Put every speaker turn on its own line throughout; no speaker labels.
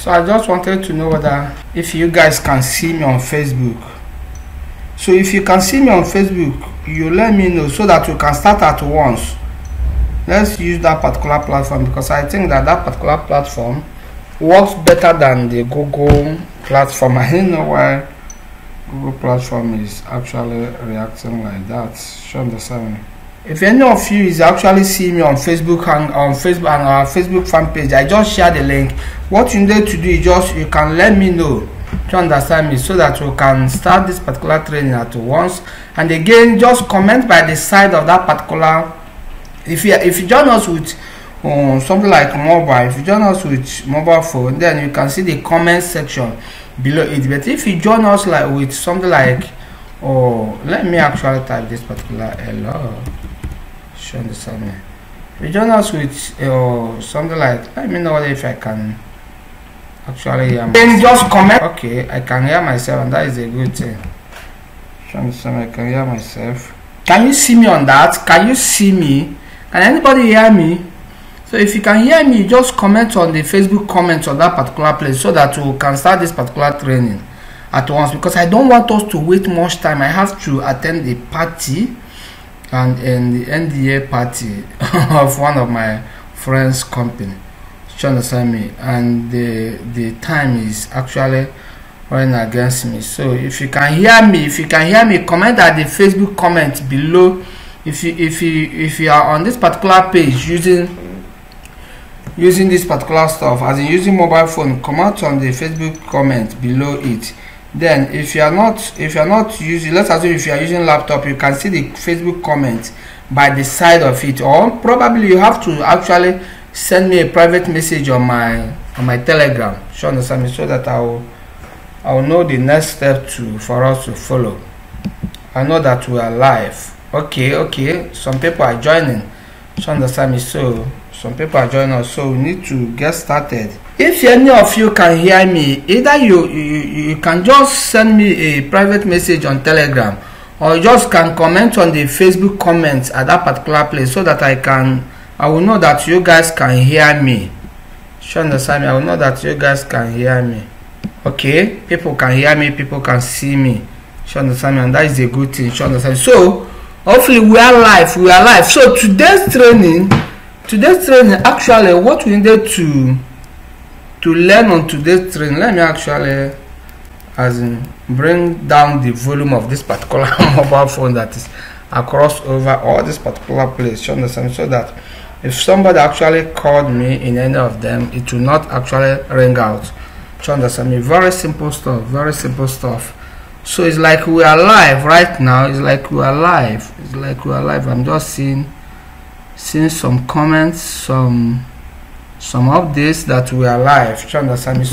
So I just wanted to know whether if you guys can see me on Facebook. So if you can see me on Facebook, you let me know so that we can start at once. Let's use that particular platform, because I think that that particular platform works better than the Google platform. I don't know why Google platform is actually reacting like that. Show understand me. If any of you is actually see me on Facebook and our Facebook fan page, I just share the link. What you need to do is just you can let me know to understand me so that we can start this particular training at once. And again, just comment by the side of that particular. If you join us with something like mobile, if you join us with mobile phone, then you can see the comment section below it. But if you join us like with something like, let me actually type this particular hello. Show understand me. If you join us with something like, let me know if I can actually hear myself. Then just comment. Okay, I can hear myself, and that is a good thing. Show understand me. I can hear myself. Can you see me on that? Can you see me? Can anybody hear me? So if you can hear me, just comment on the Facebook comments on that particular place so that we can start this particular training at once, because I don't want us to wait much time. I have to attend a party and in the NDA party of one of my friends' company. You understand me? And the time is actually running against me. So if you can hear me, comment at the Facebook comment below. If you are on this particular page using this particular stuff, as in using mobile phone, comment on the Facebook comment below it. Then if you are not using, let's assume if you are using laptop, you can see the Facebook comment by the side of it, or probably you have to actually send me a private message on my Telegram. You understand me? So that I will know the next step for us to follow. I know that we are live. Okay, some people are joining. You understand me? So some people are joining us, so we need to get started. If any of you can hear me, either you can just send me a private message on Telegram, or you just can comment on the Facebook comments at that particular place so that I will know that you guys can hear me. You understand me? I will know that you guys can hear me. Okay, people can hear me, people can see me. You understand me? And that is a good thing. You understand me? So hopefully we are live. So today's training, actually what we needed to learn on today's training, let me actually bring down the volume of this particular mobile phone that is across over all this particular place. You understand? So that if somebody actually called me in any of them, it will not actually ring out. You understand me? Very simple stuff. So it's like we are live right now. I'm just seeing some comments, some updates that we are live. You understand me?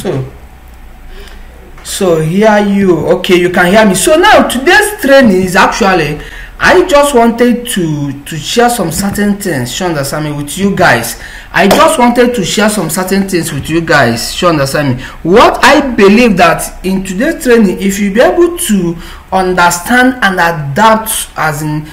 So here you can hear me. So now today's training is actually, I just wanted to share some certain things. You understand me? With you guys. I just wanted to share some certain things with you guys. You understand me? What I believe that in today's training, if you be able to understand and adapt, as in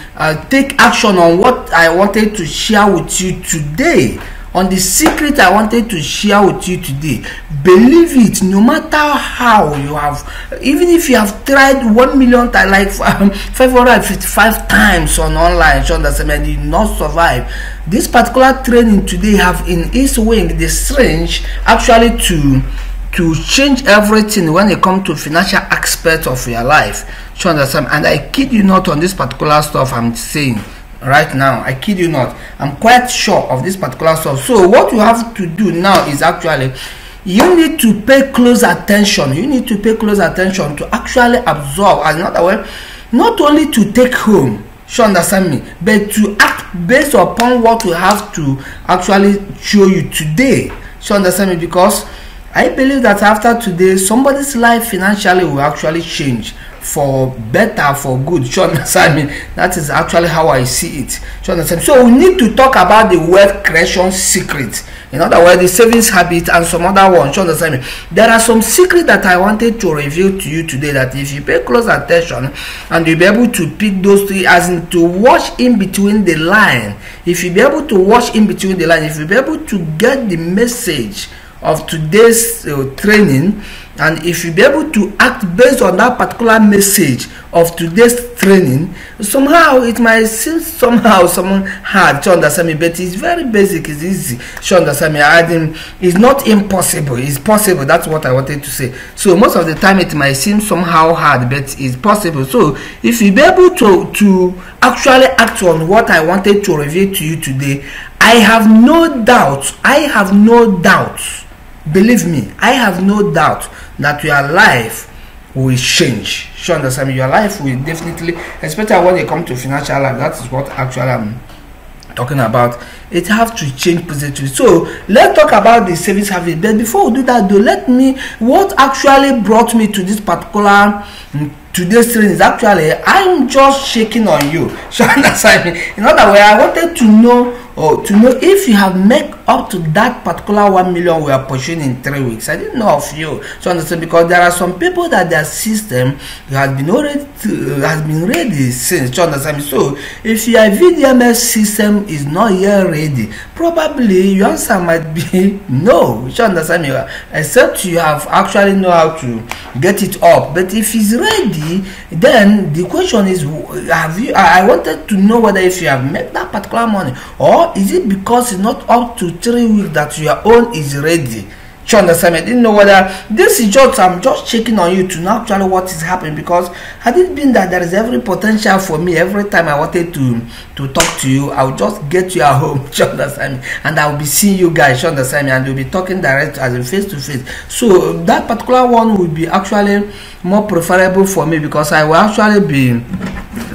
take action on what I wanted to share with you today, on the secret I wanted to share with you today, believe it, no matter how you have, even if you have tried 1 million times, like 555 times on online, you understand, and you did not survive, this particular training today have in its wing the strength actually to change everything when it comes to financial aspect of your life. You understand? And I kid you not, on this particular stuff I'm saying right now, I kid you not, I'm quite sure of this particular stuff. So what you have to do now is actually, you need to pay close attention. You need to pay close attention to actually absorb, as another way, not only to take home, you understand me, but to act based upon what we have to actually show you today. You understand me? Because I believe that after today, somebody's life financially will actually change for better, for good. You understand me? That is actually how I see it. You understand? So we need to talk about the wealth creation secret. In other words, the savings habit and some other ones. You understand me? There are some secrets that I wanted to reveal to you today, that if you pay close attention and you'll be able to pick those three, as in to watch in between the line, if you be able to watch in between the line, if you be able to get the message of today's training, and if you be able to act based on that particular message of today's training, somehow it might seem somehow hard to understand me, but it's very basic, it's easy to understand me. It's not impossible, it's possible. That's what I wanted to say. So most of the time it might seem somehow hard, but it's possible. So if you be able to actually act on what I wanted to reveal to you today, I have no doubt, believe me, I have no doubt that your life will change. You understand me? Your life will definitely, especially when it comes to financial life, that is what actually I'm talking about. It have to change positively. So let's talk about the savings habit. But before we do that though, what actually brought me to this particular today's training is actually I'm just shaking on you. So understand me? In other words, I wanted to know if you have made up to that particular 1 million we are pursuing in 3 weeks. I didn't know of you. So understand, because there are some people that their system has been ready since. So understand me? So if your VDMS system is not yet ready, probably your answer might be no. You understand me? Except you have actually know how to get it up. But if it's ready, then the question is, I wanted to know whether if you have made that particular money, or is it because it's not up to 3 weeks that your own is ready? You understand me? I didn't know whether this is just, I'm just checking on you to know actually what is happening, because had it been that there is every potential for me, every time I wanted to talk to you, I will just get you at home. You understand me? And I will be seeing you guys. You understand me? And we'll be talking direct as in face to face. So that particular one will be actually more preferable for me, because I will actually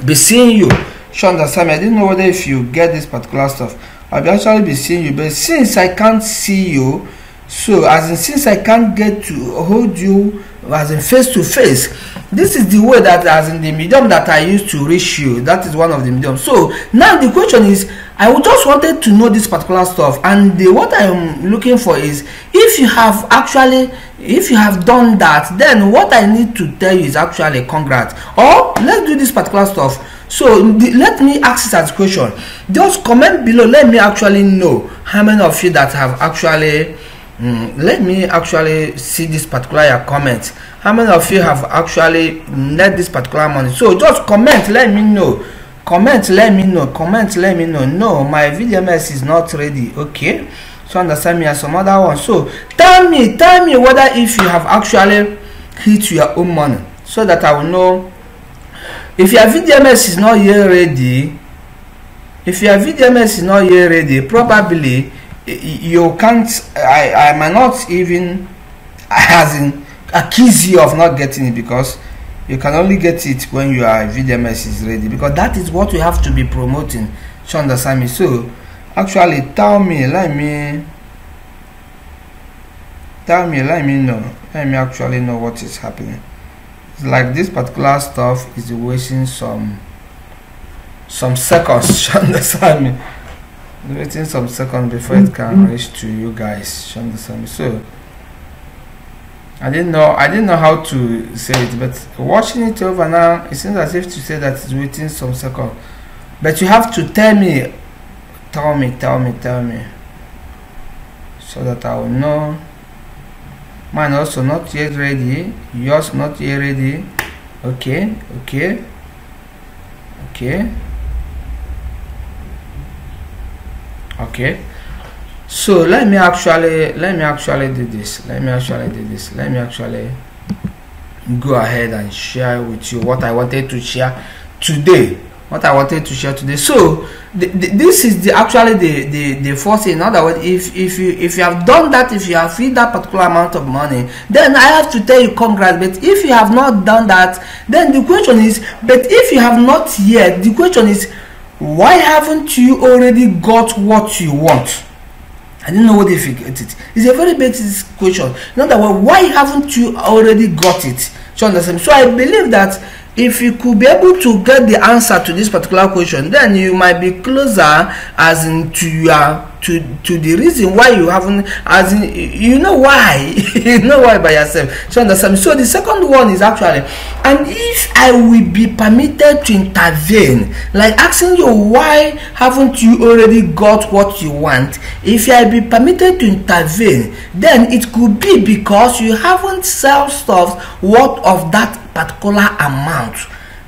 be seeing you. You understand me? I didn't know whether if you get this particular stuff, I'll be actually be seeing you, but since I can't see you, so since I can't get to hold you as in face to face, this is the way that as in the medium that I used to reach you. That is one of the mediums. So now the question is, I just wanted to know this particular stuff, and what I am looking for is, if you have done that, then what I need to tell you is actually congrats, or let's do this particular stuff. So let me ask it as a question. Just comment below, let me actually know how many of you that have actually let me actually see this particular comment. How many of you have actually net this particular money? So just comment, let me know. Comment, let me know. Comment, let me know. No, my VDMS is not ready. Okay, so understand me as some other one. So tell me whether if you have actually hit your own money, so that I will know. If your VDMS is not yet ready, probably you can't. I might not even accuse you of not getting it, because you can only get it when your VDMS is ready, because that is what we have to be promoting. You understand me? So actually tell me, let me know. Let me actually know what is happening. It's like this particular stuff is wasting some seconds. You understand me? Waiting some seconds before it can reach to you guys. You understand me? So I didn't know how to say it, but watching it over now, it seems as if to say that it's waiting some seconds. But you have to tell me, so that I will know. Mine also not yet ready. Yours not yet ready. Okay. So let me actually do this. Let me actually go ahead and share with you what I wanted to share today. So this is actually the first thing. In other words, if you have done that, if you have filled that particular amount of money, then I have to tell you congrats. But if you have not done that, then the question is, but if you have not yet, the question is, why haven't you already got what you want? I didn't know what if you get it. It's a very basic question. In other words, why haven't you already got it? So understand? So I believe that if you could be able to get the answer to this particular question, then you might be closer as in to your to the reason why you haven't, as in you know why you know why by yourself. So understand. So the second one is actually, and if I will be permitted to intervene, like asking you why haven't you already got what you want. If I be permitted to intervene, then it could be because you haven't sell stuff worth of that particular amount.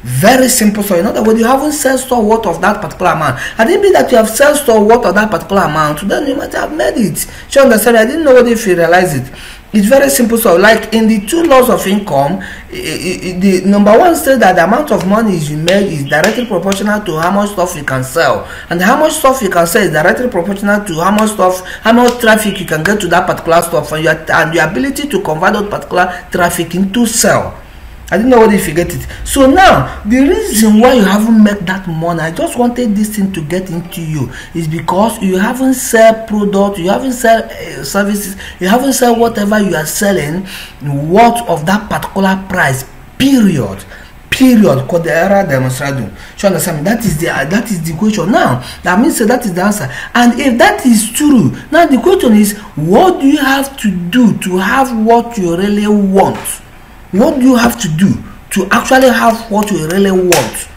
Very simple. So in other words, you haven't sell store worth of that particular amount. I didn't mean that you have sell store worth of that particular amount, then you might have made it. So understand, I didn't know if you realize it. It's very simple. So like in the 2 laws of income, the number 1 says that the amount of money you make is directly proportional to how much stuff you can sell, and how much stuff you can sell is directly proportional to how much traffic you can get to that particular stuff, and your ability to convert that particular traffic into sell. I didn't know if you get it. So now the reason why you haven't made that money, I just wanted this thing to get into you, is because you haven't sell product, you haven't sell services, you haven't sell whatever you are selling worth of that particular price. Period. Called the error demonstrated. So understand me? That is the question. Now that means that is the answer. And if that is true, now the question is, what do you have to do to have what you really want? What do you have to do to actually have what you really want?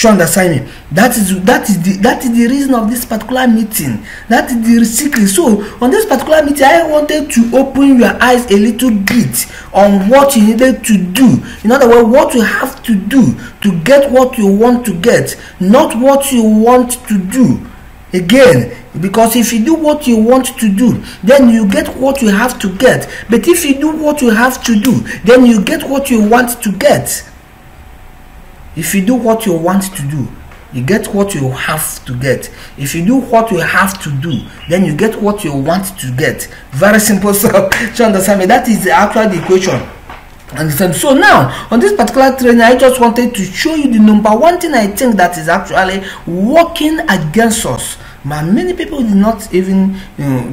You understand me? That is the reason of this particular meeting. That is the secret. So on this particular meeting, I wanted to open your eyes a little bit on what you needed to do. In other words, what you have to do to get what you want to get, not what you want to do. Again, because if you do what you want to do, then you get what you have to get. But if you do what you have to do, then you get what you want to get. If you do what you want to do, you get what you have to get. If you do what you have to do, then you get what you want to get. Very simple. So you understand me? That is actually the equation. Understand? So now on this particular training, I just wanted to show you the number 1 thing I think that is actually working against us. Many people did not even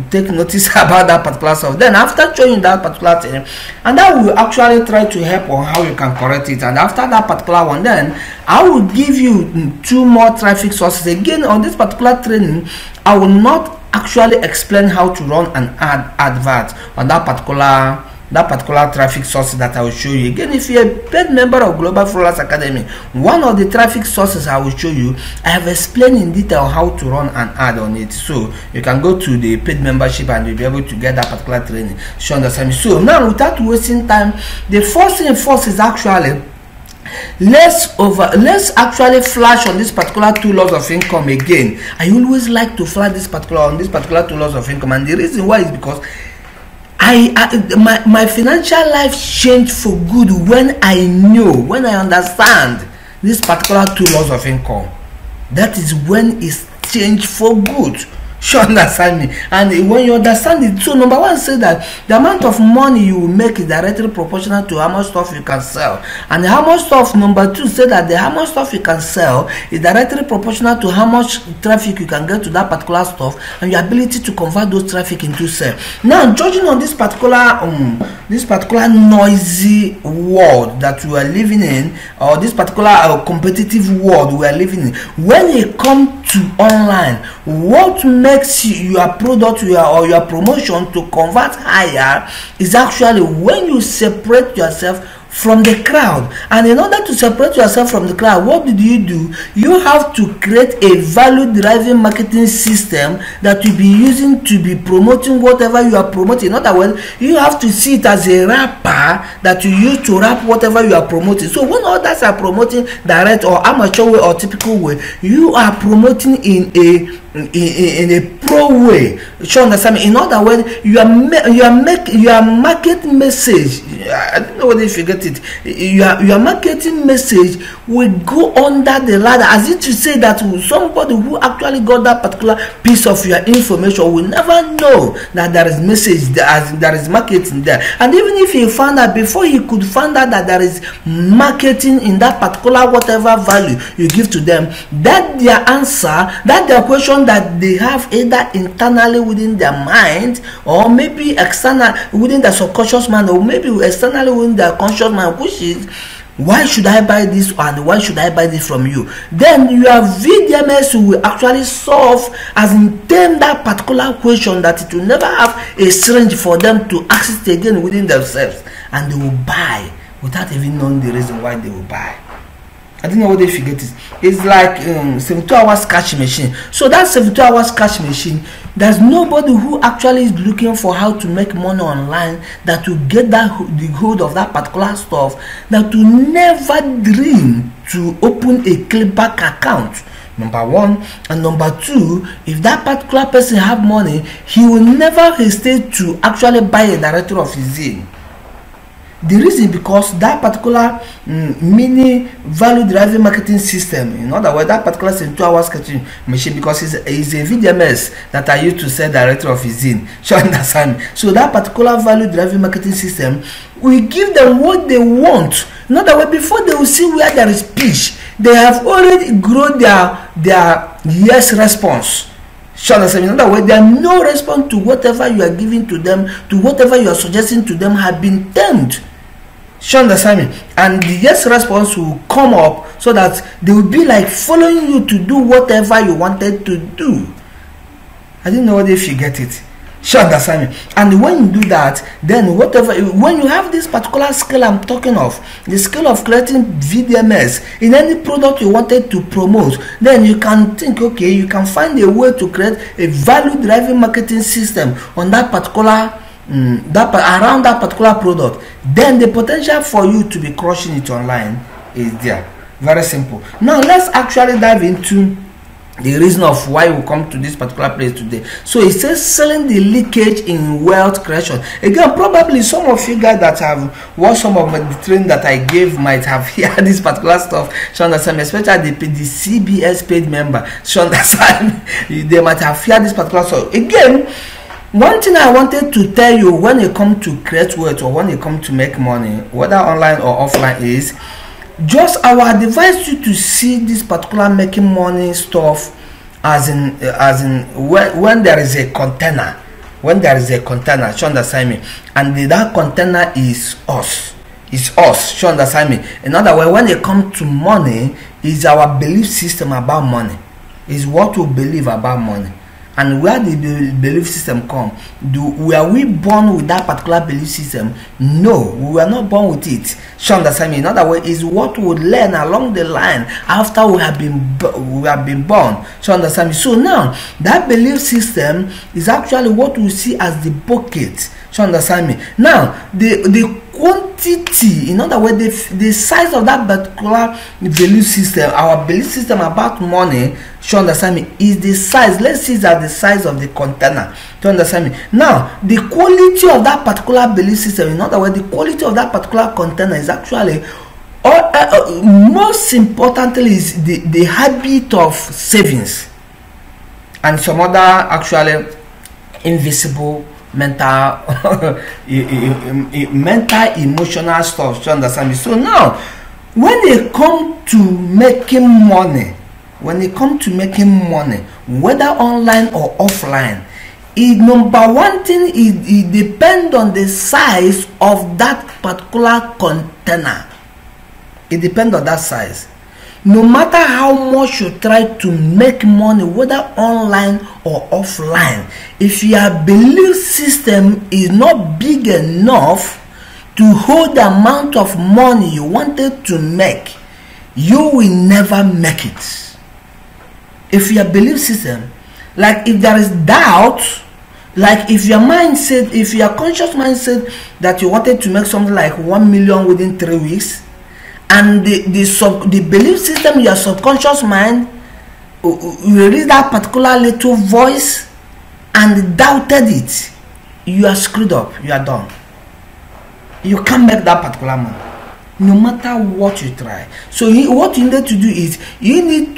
take notice about that particular stuff. Then after showing that particular thing, and I will actually try to help on how you can correct it. And after that particular one, then I will give you 2 more traffic sources. Again, on this particular training, I will not actually explain how to run an advert on that particular traffic sources that I will show you. Again, if you're a paid member of Global Followers Academy, one of the traffic sources I will show you, I have explained in detail how to run an ad on it. So you can go to the paid membership and you'll be able to get that particular training. So understand me? So now, without wasting time, the first thing first is actually, let's actually flash on this particular 2 laws of income again. I always like to flash this particular 2 laws of income, and the reason why is because my financial life changed for good when I understand this particular 2 laws of income. That is when it's changed for good. You understand me? And when you understand it, so number 1 says that the amount of money you will make is directly proportional to how much stuff you can sell, and how much stuff, number 2 says that the how much stuff you can sell is directly proportional to how much traffic you can get to that particular stuff, and your ability to convert those traffic into sale. Now, judging on this particular noisy world that we are living in, or this particular competitive world we are living in, when it comes to online, what makes your product or your promotion to convert higher is actually when you separate yourself from the crowd. And in order to separate yourself from the crowd, what do? You have to create a value driving marketing system that you'll be using to be promoting whatever you are promoting. In other words, you have to see it as a wrapper that you use to wrap whatever you are promoting. So when others are promoting direct or amateur way or typical way, you are promoting in a pro way. You understand me? In other words, your market message, I don't know if you get it, your marketing message will go under the ladder, as if to say that somebody who actually got that particular piece of your information will never know that there is message there is marketing there. And even if he found out, before he could find out that there is marketing in that particular whatever value you give to them, that their answer, that their question that they have either internally within their mind, or maybe external within their subconscious mind, or maybe externally within their conscious mind, which is
why should I buy this and why should I buy this from you? Then your VDMS will actually solve, as in term that particular question, that it will never have a syringe for them to access it again within themselves, and they will buy without even knowing the reason why they will buy. I don't know what they figure it is. It's like 72 hours cash machine. So that 72 hours cash machine, there's nobody who actually is looking for how to make money online that will get the hold of that particular stuff, that will never dream to open a Clickbank account. Number one. And number two, if that particular person have money, he will never hesitate to actually buy a directory of his own. The reason, because that particular mini value driving marketing system, in other words, that particular 72 hours catching machine, because it's a VDMS that I use to sell directory of his in. So understand? So that particular value driving marketing system will give them what they want. In other words, before they will see where there is pitch, they have already grown their yes response. So in other words, there are no response to whatever you are giving to them, to whatever you are suggesting to them have been termed. You understand me? And the yes response will come up so that they will be like following you to do whatever you wanted to do. I didn't know if you get it. You understand me? And when you do that, then whatever, when you have this particular skill I'm talking of, the skill of creating VDMS in any product you wanted to promote, then you can think, okay, you can find a way to create a value driving marketing system on that particular around that particular product. Then the potential for you to be crushing it online is there. Very simple. Now let's actually dive into the reason of why we come to this particular place today. So it says selling the leakage in wealth creation. Again, probably some of you guys that have watched some of the training that I gave might have heard this particular stuff. So understand, especially the CBS paid member. So understand, they might have heard this particular stuff. Again, one thing I wanted to tell you when it comes to create wealth, or when it comes to make money, whether online or offline, is just I will advise you to see this particular making money stuff as in when there is a container. When there is a container, you understand me? And that container is us. It's us. You understand me? In other words, when it comes to money, is our belief system about money. Is what we believe about money. And where the belief system come? Were we born with that particular belief system? No, we were not born with it. You understand me? In other words, is what we learn along the line after we have been born. You understand me? So now that belief system is actually what we see as the bucket. You understand me? Now the quantity, in other words, the size of that particular belief system, our belief system about money, you understand me, is the size. Let's see that the size of the container. You understand me? Now the quality of that particular belief system, in other words, the quality of that particular container is actually most importantly is the habit of savings and some other actually invisible mental emotional stuff. You understand me? So now when it comes to making money, whether online or offline, number one thing is it depends on the size of that particular container. It depends on that size. No matter how much you try to make money, whether online or offline, if your belief system is not big enough to hold the amount of money you wanted to make, you will never make it. If your belief system, like if there is doubt, like if your mindset, if your conscious mindset that you wanted to make something like 1 million within 3 weeks, and the belief system, your subconscious mind, you read that particular little voice and doubted it, you are screwed up. You are done. You can't make that particular money, no matter what you try. So what you need to do is you need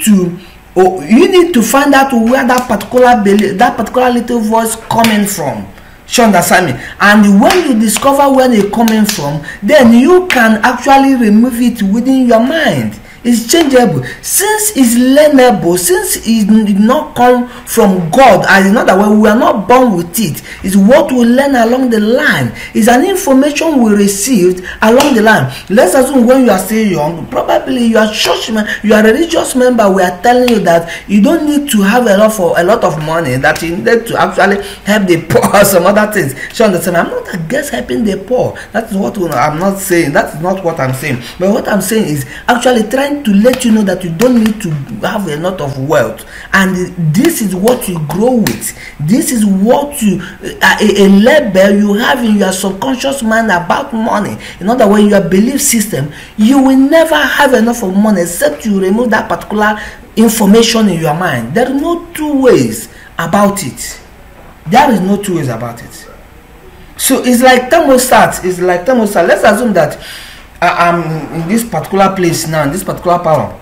to find out where that particular little voice coming from. You understand me? And when you discover where it's coming from, then you can actually remove it within your mind. It's changeable. Since it's learnable, since it did not come from God, as in other way, we are not born with it. It's what we learn along the line. It's an information we received along the line. Let's assume when you are still young, probably you are church member, you are a religious member. We are telling you that you don't need to have a lot of money, that you need to actually help the poor or some other things. So understand, I'm not against helping the poor. That's what I'm not saying. That's not what I'm saying. But what I'm saying is actually trying to let you know that you don't need to have a lot of wealth, and this is what you grow with. This is what you a label you have in your subconscious mind about money. In other words, your belief system, you will never have enough of money except you remove that particular information in your mind. There are no two ways about it. There is no two ways about it. So it's like thermostat. It's like thermostat. Let's assume that I'm in this particular place now, in this particular power.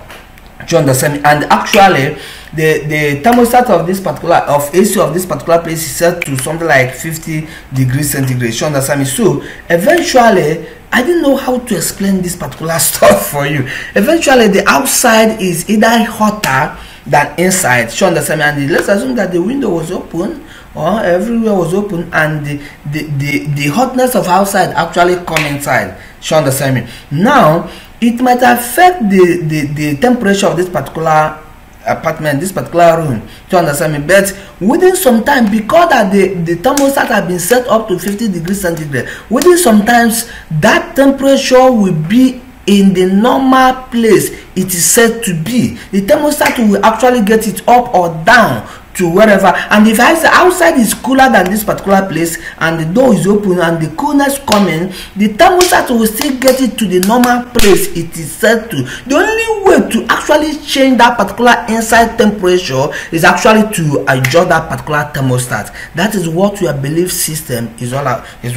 Do you understand me? And actually, the thermostat of this particular AC of this particular place is set to something like 50 degrees centigrade. Do you understand me? So eventually, I didn't know how to explain this particular stuff for you. Eventually, the outside is either hotter than inside. Do you understand me? And let's assume that the window was open, or everywhere was open, and the hotness of outside actually come inside. You understand me? Now it might affect the temperature of this particular apartment, this particular room. You understand me? But within some time, because that the thermostat have been set up to 50 degrees centigrade, within sometimes that temperature will be in the normal place it is said to be. The thermostat will actually get it up or down to wherever. And if I say outside is cooler than this particular place and the door is open and the coolness coming, the thermostat will still get it to the normal place it is set to. The only way to actually change that particular inside temperature is actually to adjust that particular thermostat. That is what your belief system is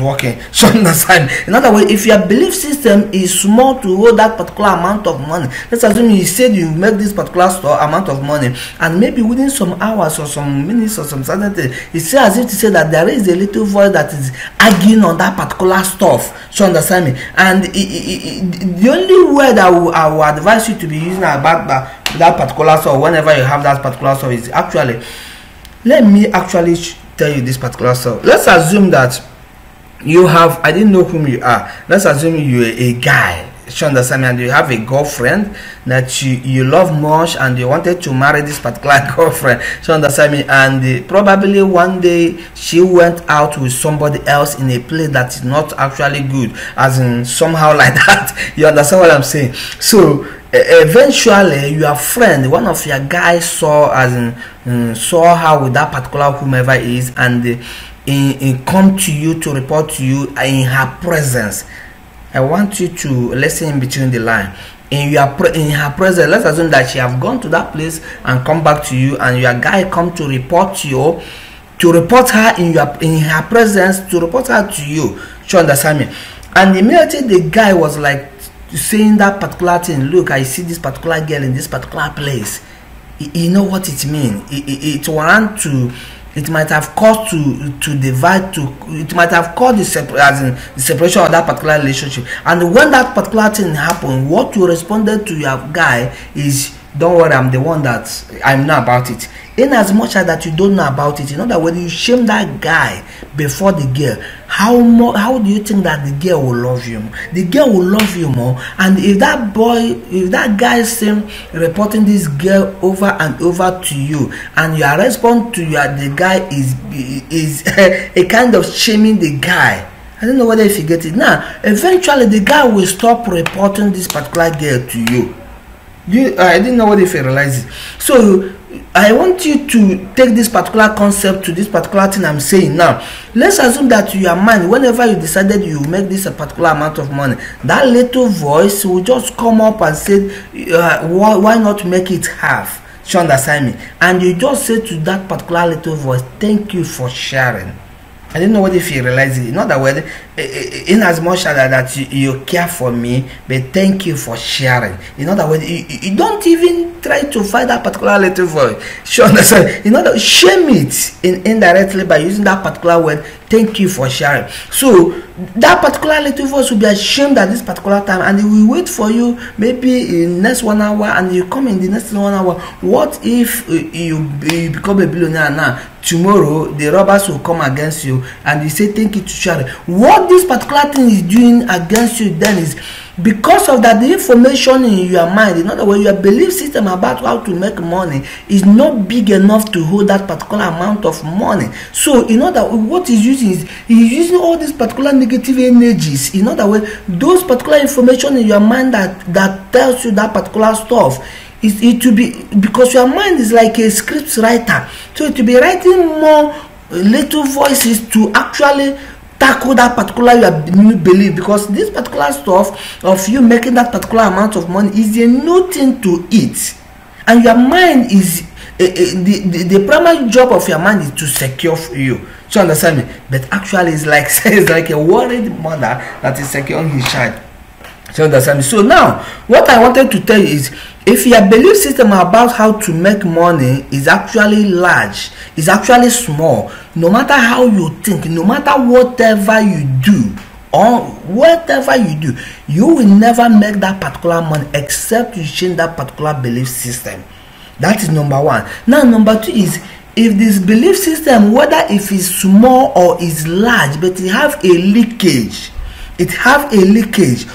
working. So understand? In other words, if your belief system is small to hold that particular amount of money, let's assume you said you make this particular amount of money, and maybe within some hours or some minutes or some certain thing, it's as if to say that there is a little voice that is arguing on that particular stuff. So understand me? And the only word I will advise you to be using about that particular stuff whenever you have that particular stuff is actually, let me actually tell you this particular stuff. Let's assume that you have, I didn't know whom you are. Let's assume you're a guy. You understand me? And you have a girlfriend that you love much, and you wanted to marry this particular girlfriend. You understand me? And probably one day she went out with somebody else in a place that is not actually good, as in somehow like that. You understand what I'm saying? So eventually your friend, one of your guys, saw her with that particular whomever is, and it come to you to report to you in her presence. I want you to listen in between the line. In her presence, let's assume that she have gone to that place and come back to you, and your guy come to report you, to report her in her presence, to report her to you. You understand me? And immediately the guy was like saying that particular thing. Look, I see this particular girl in this particular place. You know what it means? It want to. It might have caused to divide, it might have caused the separation of that particular relationship. And when that particular thing happened, what you responded to your guy is, don't worry, I'm the one that I know about it. In as much as that you don't know about it, in other words, you shame that guy before the girl. How do you think that the girl will love you? The girl will love you more. And if that guy is reporting this girl over and over to you, and your response to the guy is a kind of shaming the guy, I don't know whether if you get it. Now, eventually the guy will stop reporting this particular girl to you. I didn't know what if you realize it. So I want you to take this particular concept to this particular thing I'm saying now. Let's assume that your mind, whenever you decided you make this a particular amount of money, that little voice will just come up and say, why not make it half? You understand me? And you just say to that particular little voice, thank you for sharing. I didn't know what if you realize it. In other words, in as much as that you care for me, but thank you for sharing. In other words, you don't even try to find that particular little voice. Sure, understand? In other words, shame it indirectly by using that particular word. Thank you for sharing. So that particular little voice will be ashamed at this particular time, and it will wait for you maybe in next 1 hour, and you come in the next 1 hour. What if you become a billionaire now? Tomorrow the robbers will come against you, and you say thank you to sharing. What this particular thing is doing against you then is because of that the information in your mind, in other words, your belief system about how to make money is not big enough to hold that particular amount of money. So in other words, what he's using is he's using all these particular negative energies. In other words, those particular information in your mind that tells you that particular stuff, it will be because your mind is like a script writer, so it will be writing more little voices to actually tackle that particular your belief, because this particular stuff of you making that particular amount of money is a new thing to it, and your mind is the primary job of your mind is to secure for you. So understand me? But actually it's like a worried mother that is securing his child. So understand me? So now what I wanted to tell you is, if your belief system about how to make money is actually large, is actually small, no matter how you think, no matter whatever you do, or whatever you do, you will never make that particular money except you change that particular belief system. That is number one. Now number two is, if this belief system, whether if it's small or is large, but it have a leakage,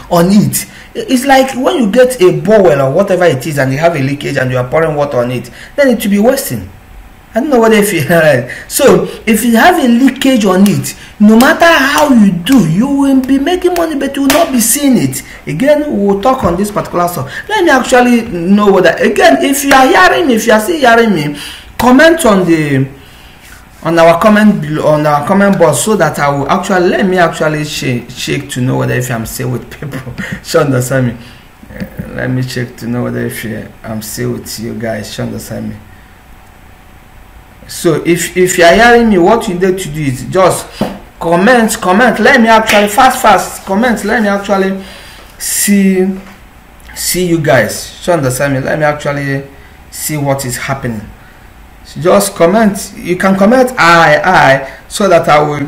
on it. It's like when you get a borewell or whatever it is and you have a leakage and you are pouring water on it, then it will be wasting. I don't know what if you so if you have a leakage on it, no matter how you do, you will be making money, but you will not be seeing it. Again, we will talk on this particular stuff. Let me actually know whether, again, if you are hearing me, if you are still hearing me, comment on our comment box, so that I will actually, let me actually check to know whether if I'm still with people. Sure, understand me? Let me check to know whether if I'm still with you guys. Sure, understand me? So if you are hearing me, what you need to do is just comment. Let me actually fast comment. Let me actually see you guys. Sure, understand me? Let me actually see what is happening. So just comment. You can comment I, so that I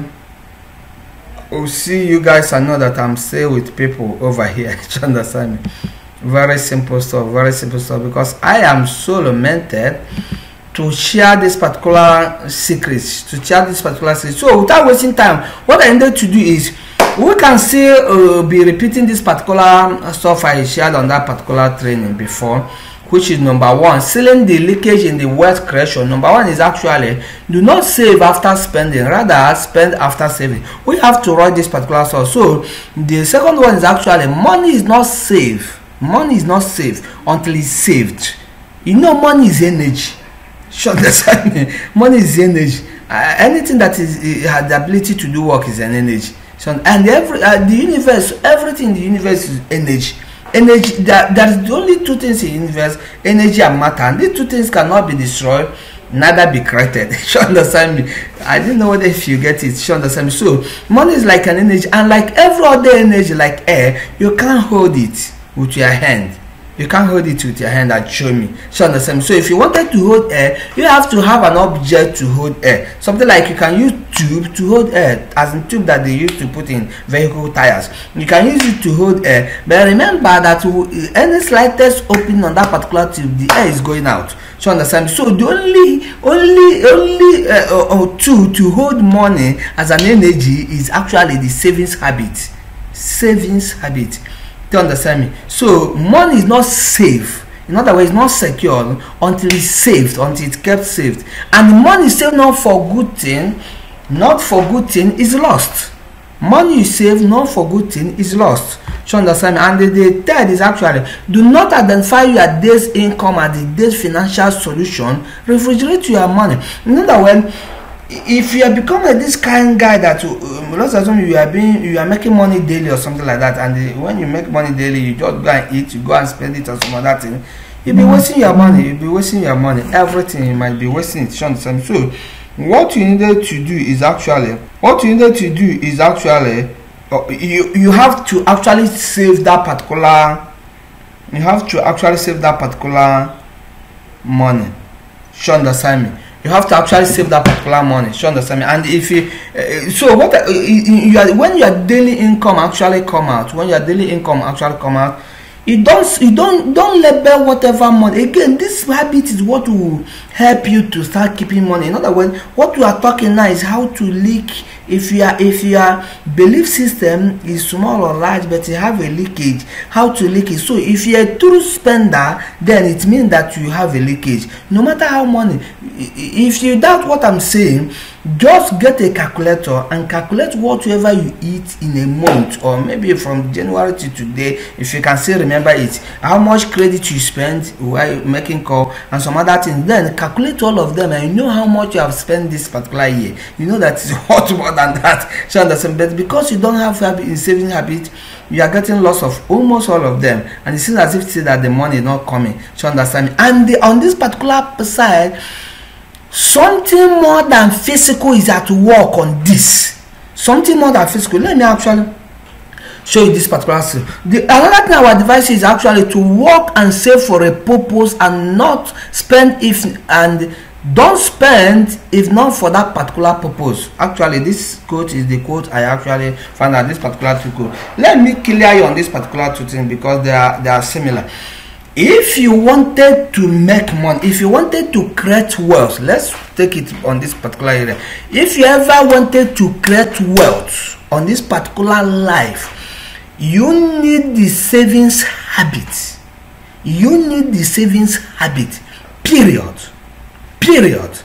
will see you guys and know that I'm still with people over here. You understand me? Very simple stuff, because I am so lamented to share this particular secrets, So without wasting time, what I need to do is, we can still be repeating this particular stuff I shared on that particular training before, which is number one, sealing the leakage in the wealth creation. Number one is actually, do not save after spending, rather spend after saving. We have to write this particular stuff. So the second one is actually, money is not safe until it's saved. You know, money is energy. Sure, understand me? Money is energy. Anything that has the ability to do work is an energy. So, and the universe, everything in the universe is energy. There is only two things in the universe, energy and matter, and these two things cannot be destroyed, neither be created. You understand me? I didn't know whether if you get it. You understand me? So money is like an energy, and like every other energy, like air, you can't hold it with your hand. You can't hold it with your hand and show me. So understand me? So if you wanted to hold air, you have to have an object to hold air. Something like you can use tube to hold air, as in tube that they used to put in vehicle tires. You can use it to hold air, but remember that any slightest opening on that particular tube, the air is going out. So understand me? So the only tool to hold money as an energy is actually the savings habit. Do you understand me? So money is not safe, in other words, not secure until it's saved, until it's kept saved. And money saved not for good thing, is lost. Money you save not for good thing is lost. So understand me? And the third is actually, do not identify your day's income as the day's financial solution. Refrigerate your money. In other words, if you are becoming this kind of guy that let's assume you are making money daily or something like that, and when you make money daily, you just go and eat, you go and spend it on some other thing, you'll be wasting your money. Everything you might be wasting it. So what you needed to do is actually
you have to actually save that particular, money. You understand me? You have to actually save that particular money. You understand me? And if you so what when your daily income actually come out, you don't label whatever money. Again, this habit is what will help you to start keeping money. In other words, what we are talking now is how to leak. If your belief system is small or large, but you have a leakage, how to leak it. So if you're a true spender, then it means that you have a leakage. No matter how money, if you doubt what I'm saying, just get a calculator and calculate whatever you eat in a month, or maybe from January to today, if you can still remember it, how much credit you spend while making call and some other things. Then calculate all of them and you know how much you have spent this particular year. You know that it's much more than that. So understand, but because you don't have saving habit, you are getting loss of almost all of them, and it seems as if say that the money is not coming. So understand me? And on this particular side, something more than physical is at work on this. Something more than physical. Let me actually show you this particular skill. Another thing I would advise is actually to work and save for a purpose, and not spend don't spend if not for that particular purpose. Actually, this quote is the quote I actually found out, this particular two quote. Let me clear you on this particular two things because they are similar. If you wanted to make money, if you wanted to create wealth, let's take it on this particular area. If you ever wanted to create wealth on this particular life, you need the savings habit. Period.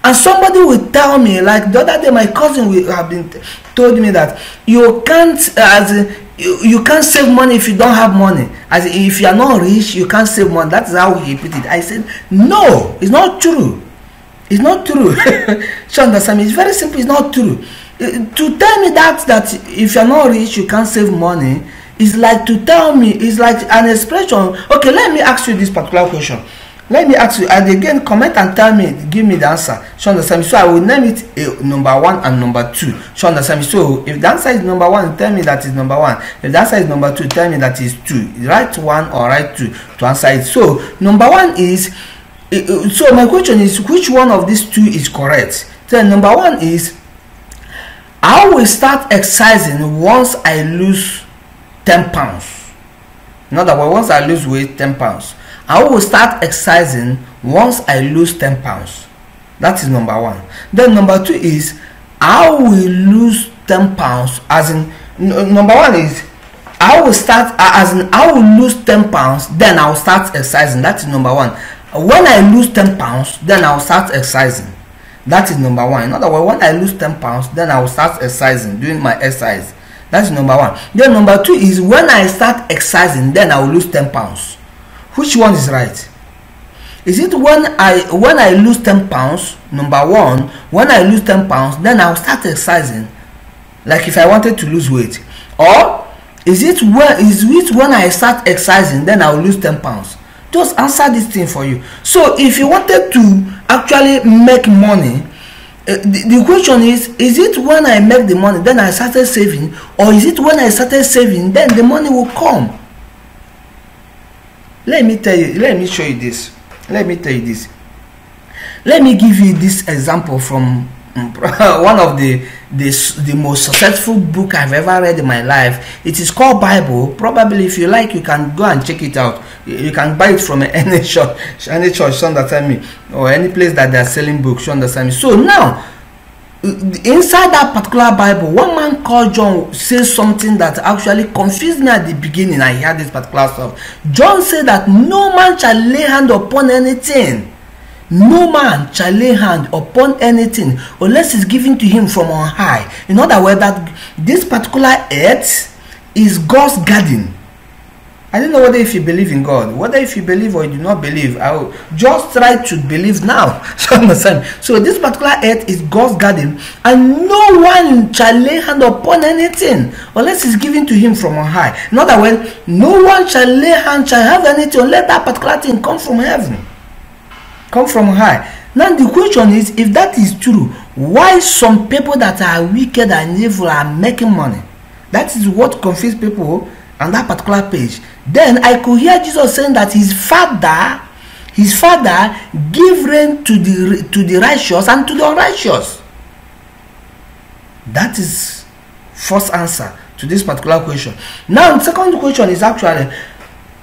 And somebody will tell me, like the other day, my cousin told me that you can't save money if you don't have money. As if you are not rich, you can't save money. That's how he put it. I said, no, it's not true. It's not true. So understand me? It's very simple. It's not true. To tell me that if you're not rich, you can't save money, is like to tell me, it's like an expression. Okay, let me ask you this particular question. Let me ask you, and again, comment and tell me, give me the answer. So understand me? So I will name it number 1 and number 2. So understand me? So if the answer is number 1, tell me that is number 1. If the answer is number 2, tell me that is 2. Write 1 or write 2 to answer it. So number 1 is, so my question is, which one of these 2 is correct? Then number 1 is, I will start exercising once I lose 10 pounds. In other words, once I lose weight 10 pounds. I will start exercising once I lose 10 pounds. That is number 1. Then number 2 is, I will lose 10 pounds, as in, number 1 is, I will start, as in, I will lose 10 pounds, then I will start exercising. That is number 1. When I lose 10 pounds, then I will start exercising. That is number 1. In other words, when I lose 10 pounds, then I will start exercising, doing my exercise. That's number 1. Then number 2 is, when I start exercising, then I will lose 10 pounds. Which one is right? Is it when I lose 10 pounds, number 1, when I lose 10 pounds, then I'll start exercising, like if I wanted to lose weight? Or is it when I start exercising, then I'll lose 10 pounds? Just answer this thing for you. So if you wanted to actually make money, the question is it when I make the money, then I started saving, or is it when I started saving, then the money will come? Let me tell you, let me show you this. Let me give you this example from one of the most successful book I've ever read in my life. It is called Bible. Probably if you like, you can go and check it out. You can buy it from any shop, any church, understand me, or any place that they are selling books, understand me. So now, inside that particular Bible, one man called John says something that actually confused me at the beginning. I heard this particular stuff. John said that no man shall lay hand upon anything. No man shall lay hand upon anything unless it's given to him from on high. In other words, that this particular earth is God's garden. I don't know whether if you believe in God, whether if you believe or you do not believe, I will just try to believe now. So this particular earth is God's garden, and no one shall lay hand upon anything unless it's given to him from on high. In other words, no one shall lay hand, shall have anything unless that particular thing come from heaven, come from high. Now the question is, if that is true, why some people that are wicked and evil are making money?
That is what confused people on that particular page. Then I could hear Jesus saying that his father give rain to the righteous and to the unrighteous. That is first answer to this particular question. Now the second question is actually,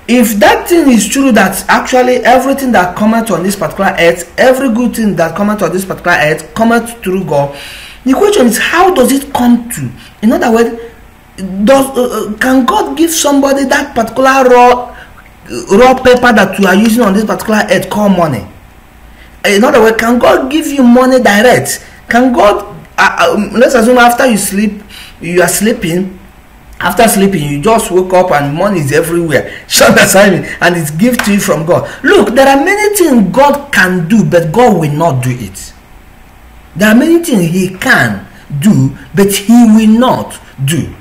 if that thing is true, that actually everything that cometh on this particular earth, every good thing that cometh on this particular earth cometh through God, the question is, how does it come to? In other words, can God give somebody that particular raw paper that you are using on this particular earth called money? In other words, can God give you money direct? Can God, let's assume after you are sleeping, after sleeping you just woke up and money is everywhere, and it's given to you from God. Look, there are many things God can do, but God will not do it. There are many things he can do, but he will not do.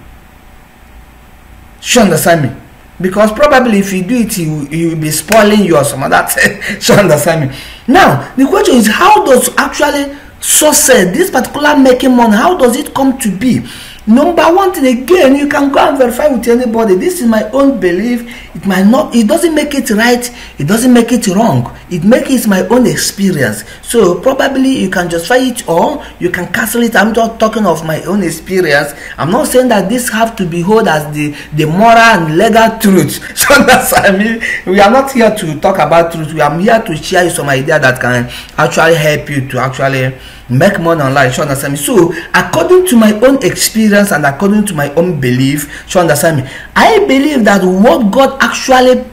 You understand me? Because probably if you do it, he will be spoiling you or some other thing. You understand me? Now the question is, how does actually success, this particular making money, how does it come to be? Number one thing, again, you can go and verify with anybody. This is my own belief. It might not, it doesn't make it right, it doesn't make it wrong. It makes it my own experience. So probably you can justify it or you can cancel it. I'm not talking of my own experience. I'm not saying that this have to be held as the moral and legal truth. So that's what I mean. We are not here to talk about truth. We are here to share you some idea that can actually help you to actually make money online. You understand me? So according to my own experience and according to my own belief, you understand me, I believe that what God actually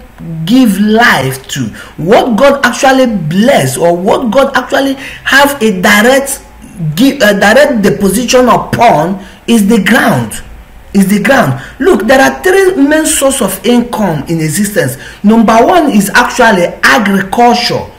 give life to, what God actually bless, or what God actually have a direct deposition upon is the ground. Is the ground. Look, there are three main sources of income in existence. Number one is actually agriculture.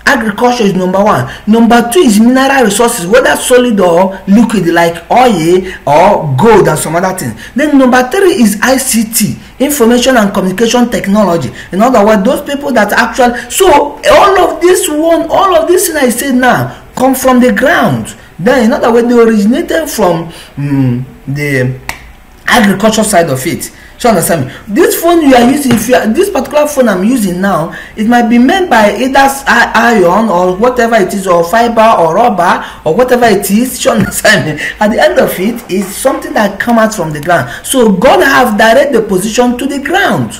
Agriculture is number one. Number two is mineral resources, whether solid or liquid, like oil or gold and some other things. Then number three is ICT, information and communication technology. In other words, those people that actually, so all of this thing I said now come from the ground. Then in other words, they originated from the agriculture side of it. So understand me? This phone you are using, this particular phone I'm using now, it might be made by either iron or whatever it is, or fiber or rubber or whatever it is. So understand me? At the end of it is something that comes out from the ground. So God have direct deposition to the ground.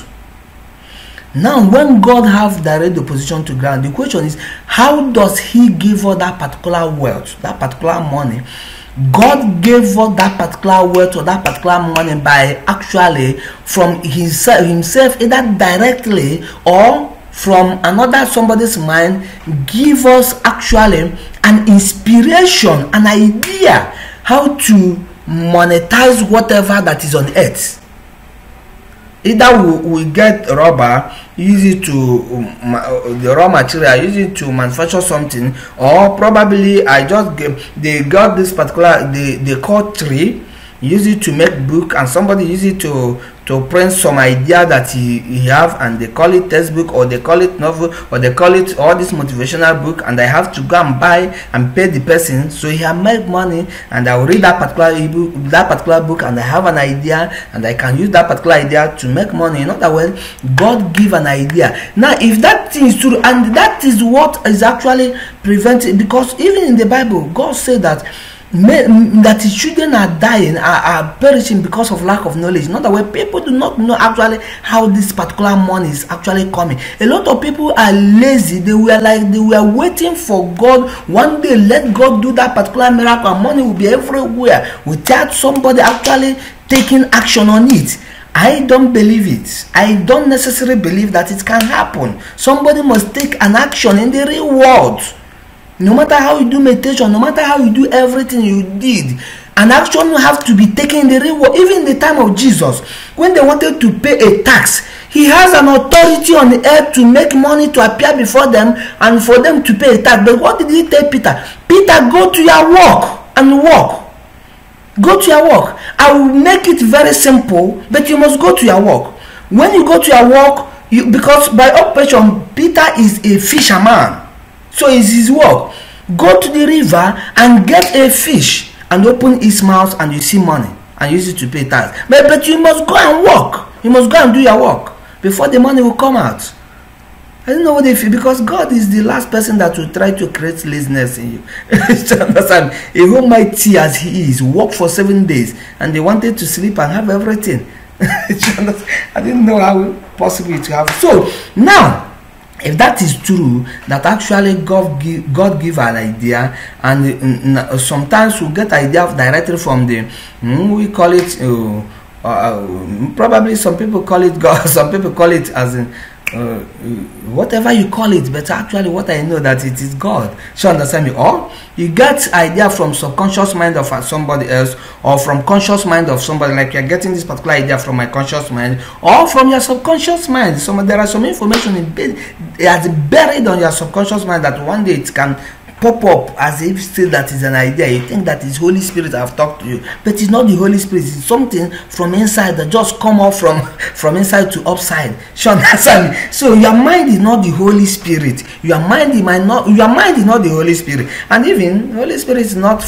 Now when God have direct deposition to ground, the question is, how does he give us that particular wealth, that particular money? God gave us that particular wealth or that particular money by actually from himself, either directly or from another somebody's mind, give us actually an inspiration, an idea how to monetize whatever that is on earth. Either we get rubber, use it to the raw material, use it to manufacture something, or probably they got this particular, they call tree, use it to make book, and somebody use it to print some idea that he have, and they call it textbook, or they call it novel, or they call it all this motivational book, and I have to go and buy and pay the person, so he have make money, and I will read that particular book, and I have an idea, and I can use that particular idea to make money. In other words, God give an idea. Now if that thing is true, and that is what is actually preventing, because even in the Bible God said that that his children are dying, are perishing because of lack of knowledge. In other words, people do not know actually how this particular money is actually coming. A lot of people are lazy. They were waiting for God. One day let God do that particular miracle and money will be everywhere without somebody actually taking action on it. I don't believe it. I don't necessarily believe that it can happen. Somebody must take an action in the real world. No matter how you do meditation, no matter how you do everything you did, an action have to be taken in the real world. Even in the time of Jesus, when they wanted to pay a tax, he has an authority on the earth to make money to appear before them and for them to pay a tax. But what did he tell Peter? Peter, go to your work and work. Go to your work. I will make it very simple, but you must go to your work. When you go to your work, because by operation, Peter is a fisherman. So it's his work. Go to the river and get a fish and open his mouth and you see money and use it to pay tax. But you must go and work. You must go and do your work before the money will come out. I don't know what they feel, because God is the last person that will try to create laziness in you. You understand? A almighty as he is, worked for 7 days and they wanted to sleep and have everything. I didn't know how possible it to have. So now, if that is true, that actually God give an idea, and sometimes we get idea directly from the we call it probably some people call it God, some people call it as in whatever you call it, but actually what I know that it is God. So understand me? Or you get idea from subconscious mind of somebody else, or from conscious mind of somebody, like you're getting this particular idea from my conscious mind, or from your subconscious mind. There are some information that's buried on your subconscious mind that one day it can pop up as if still that is an idea. You think that is Holy Spirit have talked to you, but it's not the Holy Spirit. It's something from inside that just come up from inside to upside. So understand me? So your mind is not the Holy Spirit. Your mind is not the Holy Spirit, and even Holy Spirit is not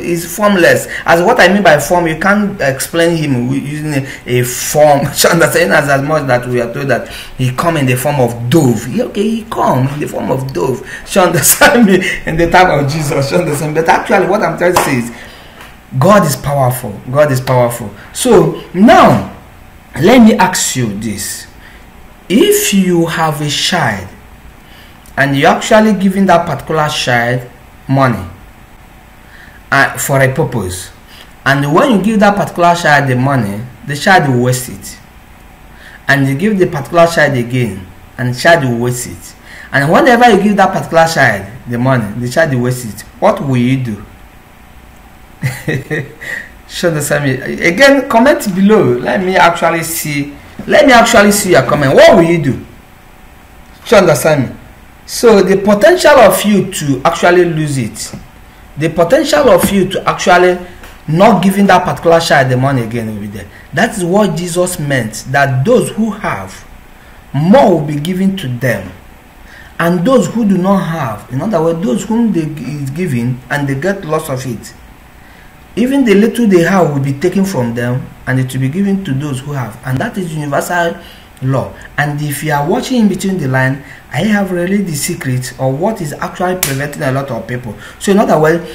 is formless. As what I mean by form, you can't explain him using a form. So understand, as much that we are told that he come in the form of dove. He come in the form of dove. So understand me, in the time of Jesus. So understand. But actually, what I'm trying to say is, God is powerful. God is powerful. So now, let me ask you this: if you have a child and you're actually giving that particular child money for a purpose, and when you give that particular child the money, the child will waste it, and you give the particular child again, and the child will waste it, and whenever you give that particular child the money, the child will waste it, what will you do? Show the same again. Comment below. Let me actually see your comment. What will you do? Show understand me. So the potential of you to actually lose it, the potential of you to actually not giving that particular child the money again will be there. That is what Jesus meant, that those who have, more will be given to them, and those who do not have, in other words, those whom they is given and they get lots of it, even the little they have will be taken from them and it will be given to those who have. And that is universal law. And if you are watching in between the line, I have really the secret of what is actually preventing a lot of people. So in other words,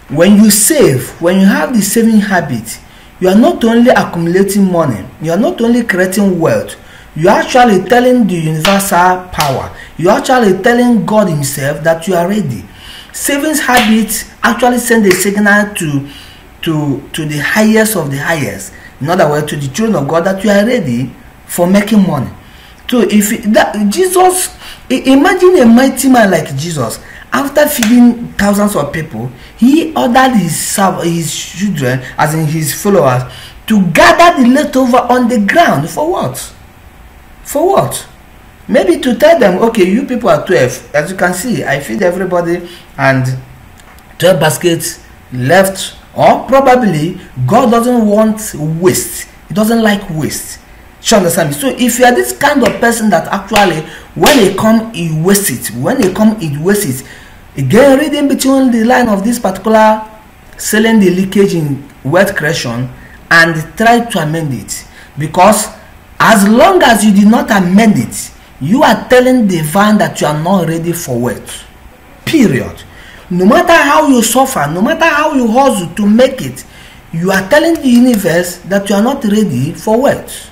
when you save, when you have the saving habit, you are not only accumulating money, you are not only creating wealth, you are actually telling the universal power, you are actually telling God himself that you are ready. Savings habits actually send a signal to the highest of the highest, in other words, to the children of God, that you are ready for making money. So if Jesus, imagine a mighty man like Jesus, after feeding thousands of people, he ordered his children, as in his followers, to gather the leftover on the ground. For what? For what? Maybe to tell them, okay, you people are 12. As you can see, I feed everybody and 12 baskets left. Or probably God doesn't want waste. He doesn't like waste. You understand me? So if you are this kind of person that actually, when they come, he wastes it. When they come, it wastes it. Again, reading between the line of this particular selling the leakage in wealth creation, and try to amend it. Because as long as you did not amend it, you are telling the vine that you are not ready for wealth. Period. No matter how you suffer, no matter how you hustle to make it, you are telling the universe that you are not ready for wealth.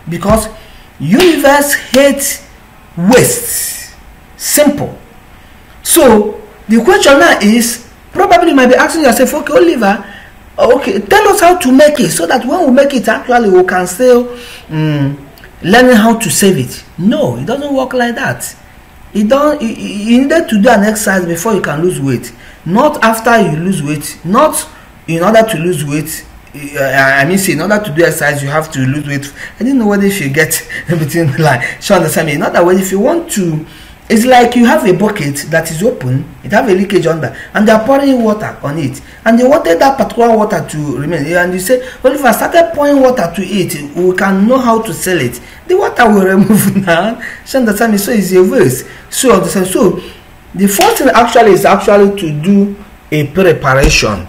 Because universe hates waste. Simple. So the question now is, probably you might be asking yourself, okay, Oliver, okay, tell us how to make it, so that when we make it, actually we can still learning how to save it. No, it doesn't work like that. You needed to do an exercise before you can lose weight, not after you lose weight. Not in order to lose weight, I mean, see, in order to do exercise you have to lose weight. I didn't know whether if you get between like, so understand me. In other words, if you want to, it's like you have a bucket that is open, it have a leakage under, and they are pouring water on it, and they wanted that particular water to remain, and you say, well, if I started pouring water to it, we can know how to sell it. The water will remove now. So understand me. So it's a waste. So understand. So the first thing actually is actually to do a preparation.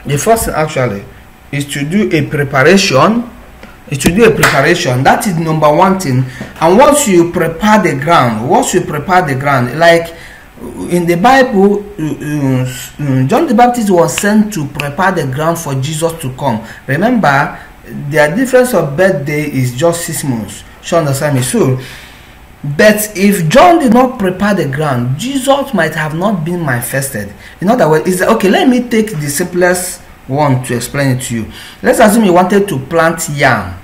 The first thing actually
is to do a preparation. That is number one thing. And once you prepare the ground, like in the Bible, John the Baptist was sent to prepare the ground for Jesus to come. Remember, their difference of birthday is just 6 months. You understand me? So, but if John did not prepare the ground, Jesus might have not been manifested. In other words, okay, let me take the simplest one to explain it to you. Let's assume you wanted to plant yam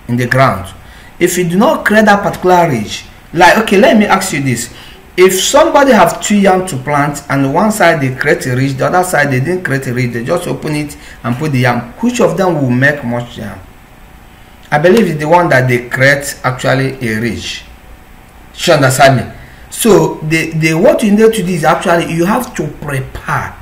in the ground. If you do not create that particular ridge, like, okay, let me ask you this. If somebody have 2 yam to plant, and one side they create a ridge, the other side they didn't create a ridge, they just open it and put the yam, which of them will make much yam? I believe it's the one that they create actually a ridge. You understand me? So what you need to do is actually you have to prepare.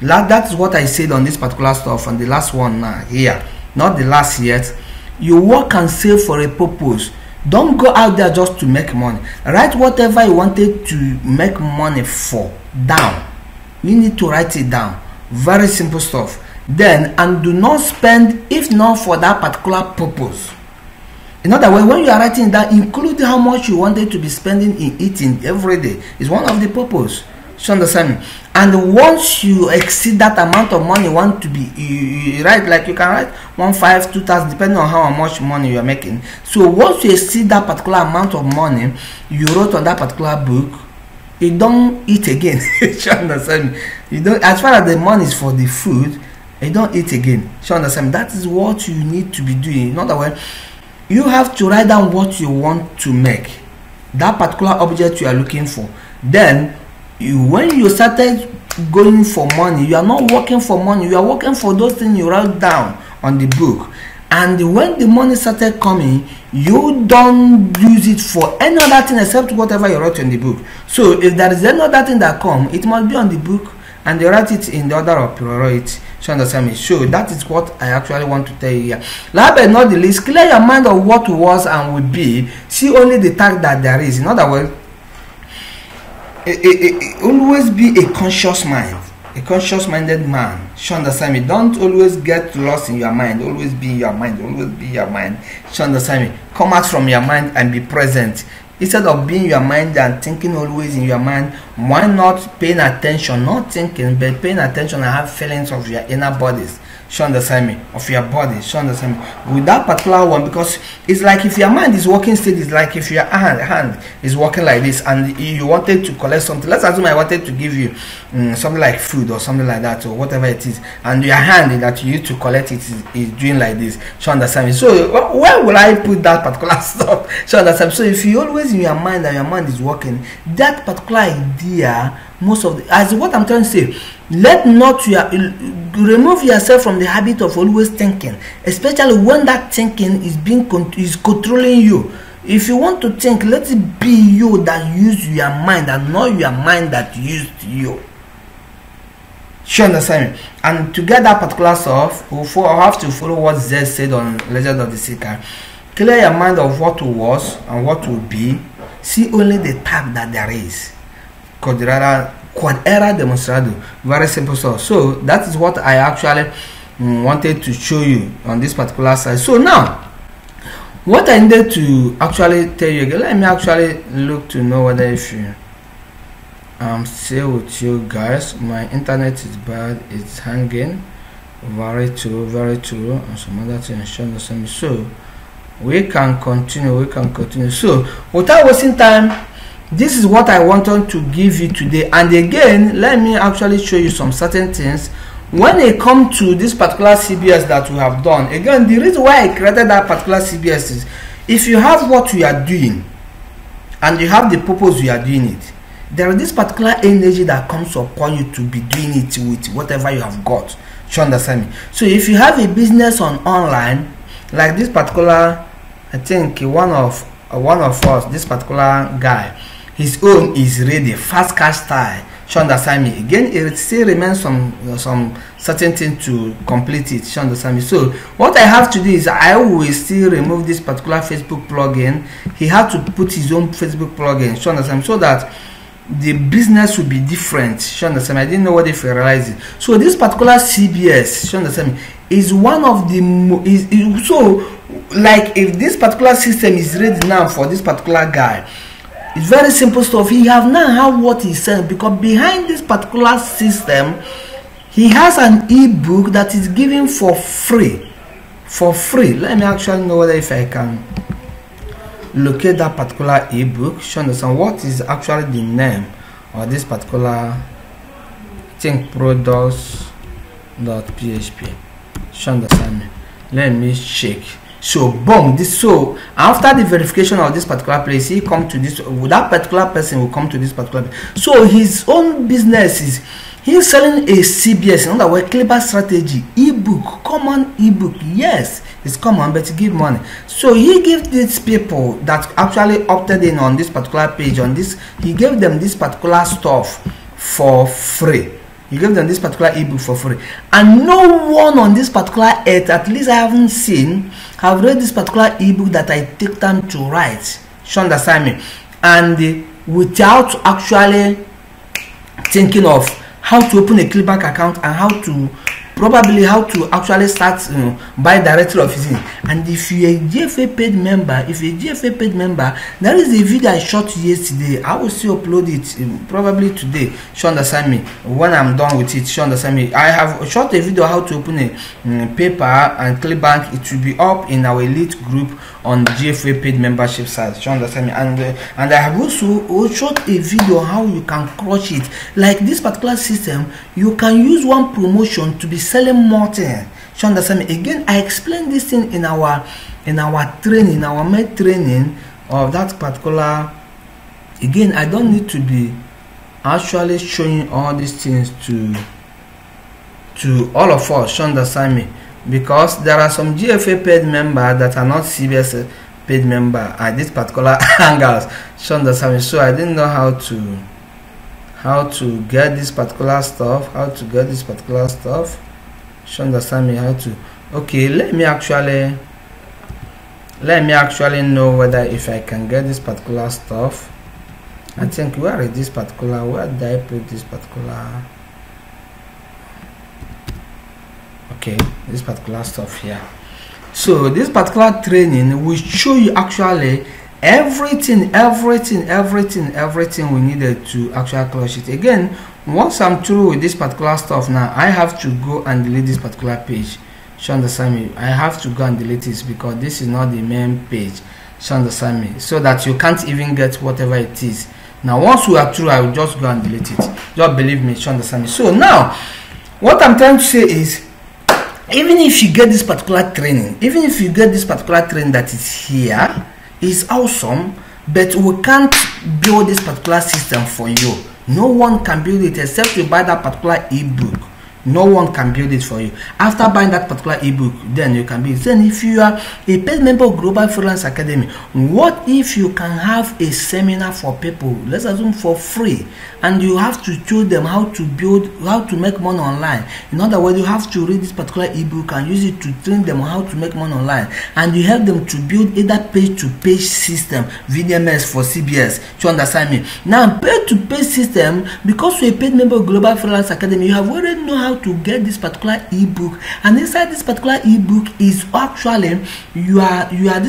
That is what I said on this particular stuff, and the last one now here, not the last yet. You work and save for a purpose. Don't go out there just to make money. Write whatever you wanted to make money for down. You need to write it down. Very simple stuff. Then, and do not spend if not for that particular purpose. In other words, when you are writing that, include how much you wanted to be spending in eating every day. Is one of the purpose. You understand me? And once you exceed that amount of money you want to be, you write, like you can write 1,500, 2,000, depending on how much money you are making. So once you exceed that particular amount of money you wrote on that particular book, you don't eat again. You understand me? You don't, as far as the money is for the food, you don't eat again. You understand me? That is what you need to be doing. In other words, you have to write down what you want to make, that particular object you are looking for. Then when you started going for money, you are not working for money, you are working for those things you write down on the book. And when the money started coming, you don't use it for any other thing except whatever you wrote in the book. So if there is any other thing that comes, it must be on the book, and they write it in the order of priority. You understand me? So that is what I actually want to tell you here. Last but not the least, clear your mind of what was and will be. See only the tag that there is. In other words, always be a conscious mind, a conscious-minded man. You understand me? Don't always get lost in your mind. Always be in your mind. Always be your mind. You understand me? Come out from your mind and be present. Instead of being your mind and thinking always in your mind, why not paying attention, not thinking, but paying attention and have feelings of your inner bodies? You understand me? Of your body. You understand me? With that particular one, because it's like if your mind is working still, it's like if your hand is working like this and you wanted to collect something. Let's assume I wanted to give you something like food or something like that, or whatever it is, and your hand that you use to collect it is doing like this. You understand me? So where will I put that particular stuff? You understand? So if you always in your mind and your mind is working, that particular idea, most of the, as what I'm trying to say, let not remove yourself from the habit of always thinking, especially when that thinking is controlling you. If you want to think, let it be you that use your mind and not your mind that used you. You understand me? And to get that particular stuff, we'll have to follow what Z said on Legend of the Seeker. Clear your mind of what was and what will be. See only the tag that there is. Quod era demonstrado. Very simple stuff. So that is what I actually wanted to show you on this particular side. So now, what I needed to actually tell you again, let me actually look to know whether if you I'm still with you guys. My internet is bad, it's hanging. Very true, and some other things. So we can continue. So without wasting time, this is what I wanted to give you today. And again, let me actually show you some certain things when it comes to this particular CBS that we have done. Again, the reason why I created that particular CBS is if you have what you are doing and you have the purpose you are doing it, there is this particular energy that comes upon you to be doing it with whatever you have got. You understand me? So if you have a business on online, like this particular, I think one of us, this particular guy, his own is really fast cash style. You understand me? Again, it still remains some certain thing to complete it. You understand me? So what I have to do is I will still remove this particular Facebook plugin. He had to put his own Facebook plugin. You understand me? So that the business will be different. You understand me? I didn't know what if you realize it. So this particular CBS, you understand me,
is one of the so like if this particular system is ready now for this particular guy, it's very simple stuff. He have now what he's saying, because behind this particular system he has an ebook that is given for free. Let me actually know whether if I can locate that particular ebook. You understand what is actually the name of this particular thing, products.php. You understand me? Let me check. So boom, so after the verification of this particular place, he come to this, that particular person will come to this particular place. So his own business is he's selling a CBS, in other words, Clever Strategy ebook, common ebook. Yes, it's common, but he give money. So he gives these people that actually opted in on this particular page, on this, he gave them this particular stuff for free. He gave them this particular ebook for free, and no one on this particular earth, at least I haven't seen, have read this particular ebook that I take time to write. You understand me? And without actually thinking of how to open a Clickbank account and how to actually start buy directly of his. And if you're a GFA paid member, there is a video I shot yesterday. I will still upload it probably today. You understand me? When I'm done with it, you understand me? I have shot a video how to open a paper and Clickbank. It will be up in our elite group on GFA paid membership site. You understand me? And I have also shot a video how you can crush it. Like this particular system, you can use one promotion to be selling more things. You understand me? Again, I explained this thing in our training, our main training of that particular. Again, I don't need to be actually showing all these things to all of us. You understand me? Because there are some GFA paid members that are not CBS paid member at this particular angles. You understand me? So I didn't know how to get this particular stuff. You understand me? How to? Okay, let me actually know whether if I can get this particular stuff. I think where did I put this particular? Okay, this particular stuff here. So this particular training will show you actually everything we needed to actually crush it. Again, once I'm through with this particular stuff now, I have to go and delete this particular page. You understand me? I have to go and delete this because this is not the main page. You understand me? So that you can't even get whatever it is. Now once we are through, I will just go and delete it. Just believe me. You understand me? So now what I'm trying to say is, even if you get this particular training, that is here, is awesome, but we can't build this particular system for you. No one can build it except you buy that particular ebook. No one can build it for you. After buying that particular ebook, then you can build it. Then if you are a paid member of Global Freelance Academy, what if you can have a seminar for people, let's assume for free, and you have to show them how to make money online? In other words, you have to read this particular ebook and use it to train them on how to make money online, and you help them to build either page-to-page system, VDMS for CBS. You understand me? Now, page-to-page system, because you're a paid member of Global Freelance Academy, you have already know how to get this particular ebook, and inside this particular ebook is actually inside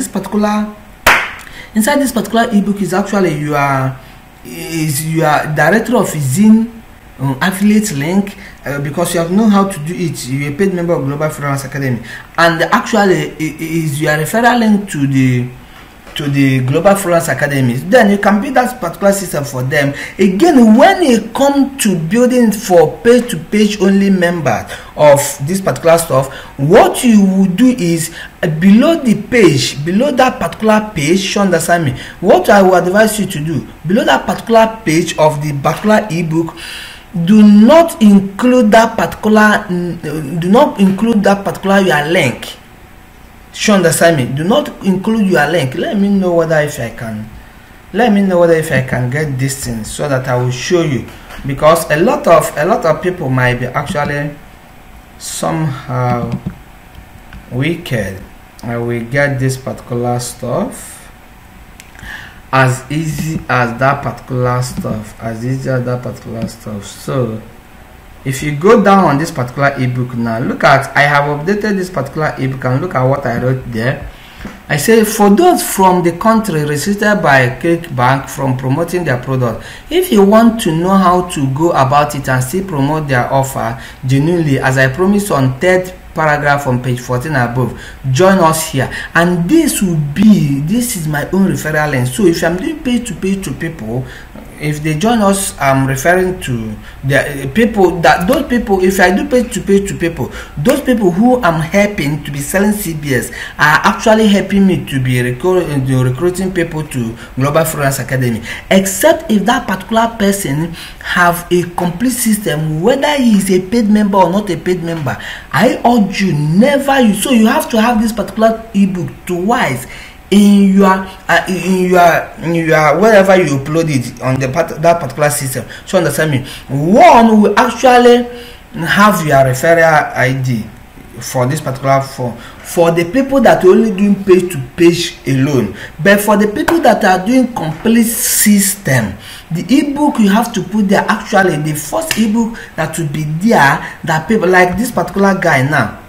this particular ebook is actually your director of Zine affiliate link, because you have known how to do it. You're a paid member of Global Freelance Academy, and actually is your referral link to the Global Freelance Academy. Then you can build that particular system for them. Again, when you come to building for page-to-page only members of this particular stuff, what you will do is below that particular page, you understand me? What I will advise you to do, below that particular page of the particular ebook, do not include that particular your link. You understand me? Do not include your link. Let me know whether if I can get this thing so that I will show you, because a lot of people might be actually somehow wicked. I will get this particular stuff as easy as that particular stuff, So
if you go down on this particular ebook now, look at, I have updated this particular ebook and look at what I wrote there. I say, for those from the country restricted by kickback from promoting their product, if you want to know how to go about it and still promote their offer genuinely, as I promised on third paragraph on page 14 above, join us here. And this is my own referral link. So if I'm doing page to people, if they join us, I'm referring to the people that, those people, if I do page to people, those people who I'm helping to be selling CBS are actually helping me to be recruiting people to Global Freelance Academy, except if that particular person have a complete system, whether he is a paid member or not a paid member. I urge you, never use, so you have to have this particular ebook twice in your wherever you upload it on that particular system. So understand me, one will actually have your referral ID for this particular form for the people that are only doing page to page alone, but for the people that are doing complete system, the ebook you have to put there, actually the first ebook that will be there, that people like this particular guy now,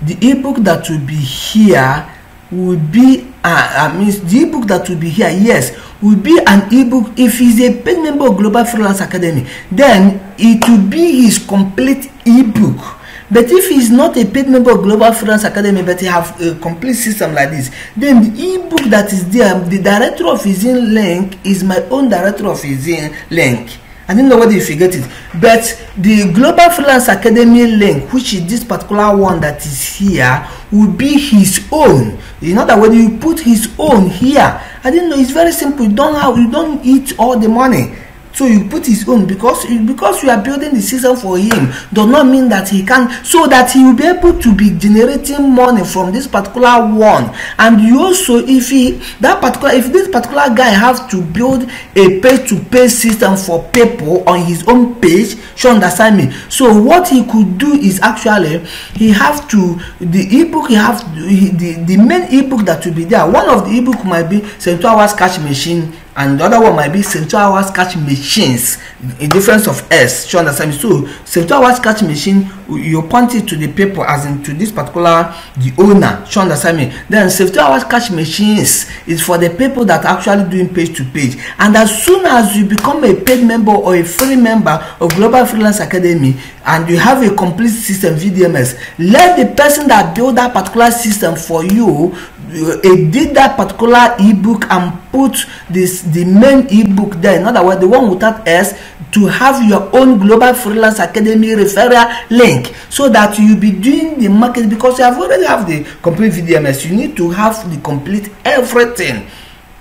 the ebook that will be here will be the ebook that will be here, yes, will be an ebook. If he's a paid member of Global Freelance Academy, then it will be his complete ebook. But if he's not a paid member of Global Freelance Academy, but he have a complete system like this, then the ebook that is there, the director of his in link is my own director of his in link. I don't know whether you forget it, but the Global Freelance Academy link, which is this particular one that is here, will be his own. In other words, you put his own here. I didn't know, it's very simple. You don't eat all the money. So you put his own, because you are building the system for him does not mean that he can, so that he will be able to be generating money from this particular one. And you also, if this particular guy have to build a page to page system for people on his own page, you understand me? So what he could do is actually he have to, the ebook, the main ebook that will be there, one of the ebook might be 72 hours cash machine, and the other one might be 72 hours catch machines, a difference of S. You understand me? So 72 hours catch machine, you point it to the people, as in to this particular, the owner. You understand me? Then 72 hours catch machines is for the people that are actually doing page to page. And as soon as you become a paid member or a free member of Global Freelance Academy, and you have a complete system, VDMS, let the person that built that particular system for you edit that particular ebook and put the main ebook there. In other words, the one without S, to have your own Global Freelance Academy referral link, so that you be doing the market, because you have already have the complete VDMS. You need to have the complete everything.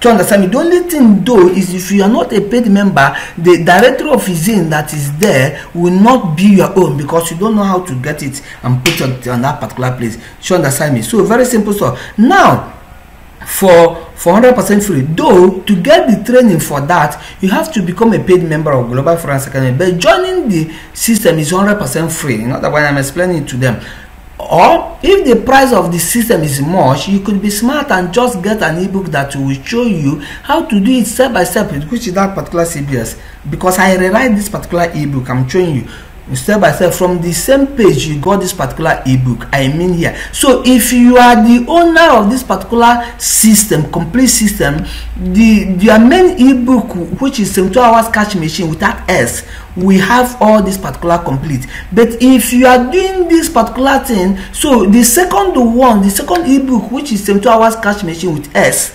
To understand me, the only thing though is, if you are not a paid member, the director of his in that is there will not be your own, because you don't know how to get it and put it on that particular place. You understand me? So very simple stuff. Now for 100% free, though, to get the training for that, you have to become a paid member of Global Freelance Academy, but joining the system is 100% free. In other words, I'm explaining it to them. Or if the price of the system is much, you could be smart and just get an ebook that will show you how to do it step by step, which is that particular CBS. Because I rewrite this particular ebook, I'm showing you step by step from the same page you got this particular ebook, I mean here. So if you are the owner of this particular system, complete system, your main ebook, which is 72 hours catch machine without S, we have all this particular complete. But if you are doing this particular thing, so the second ebook, which is 72 hours catch machine with S,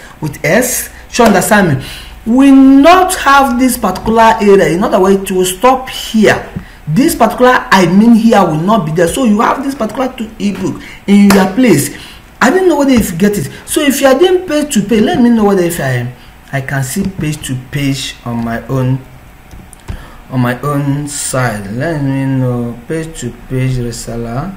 you understand me, will not have this particular area. In other words, it will stop here. This particular I mean here will not be there. So you have this particular ebook in your place. I don't know whether if you get it. So if you are doing page to page, let me know whether if I can see page to page on my own side. Let me know page to page reseller.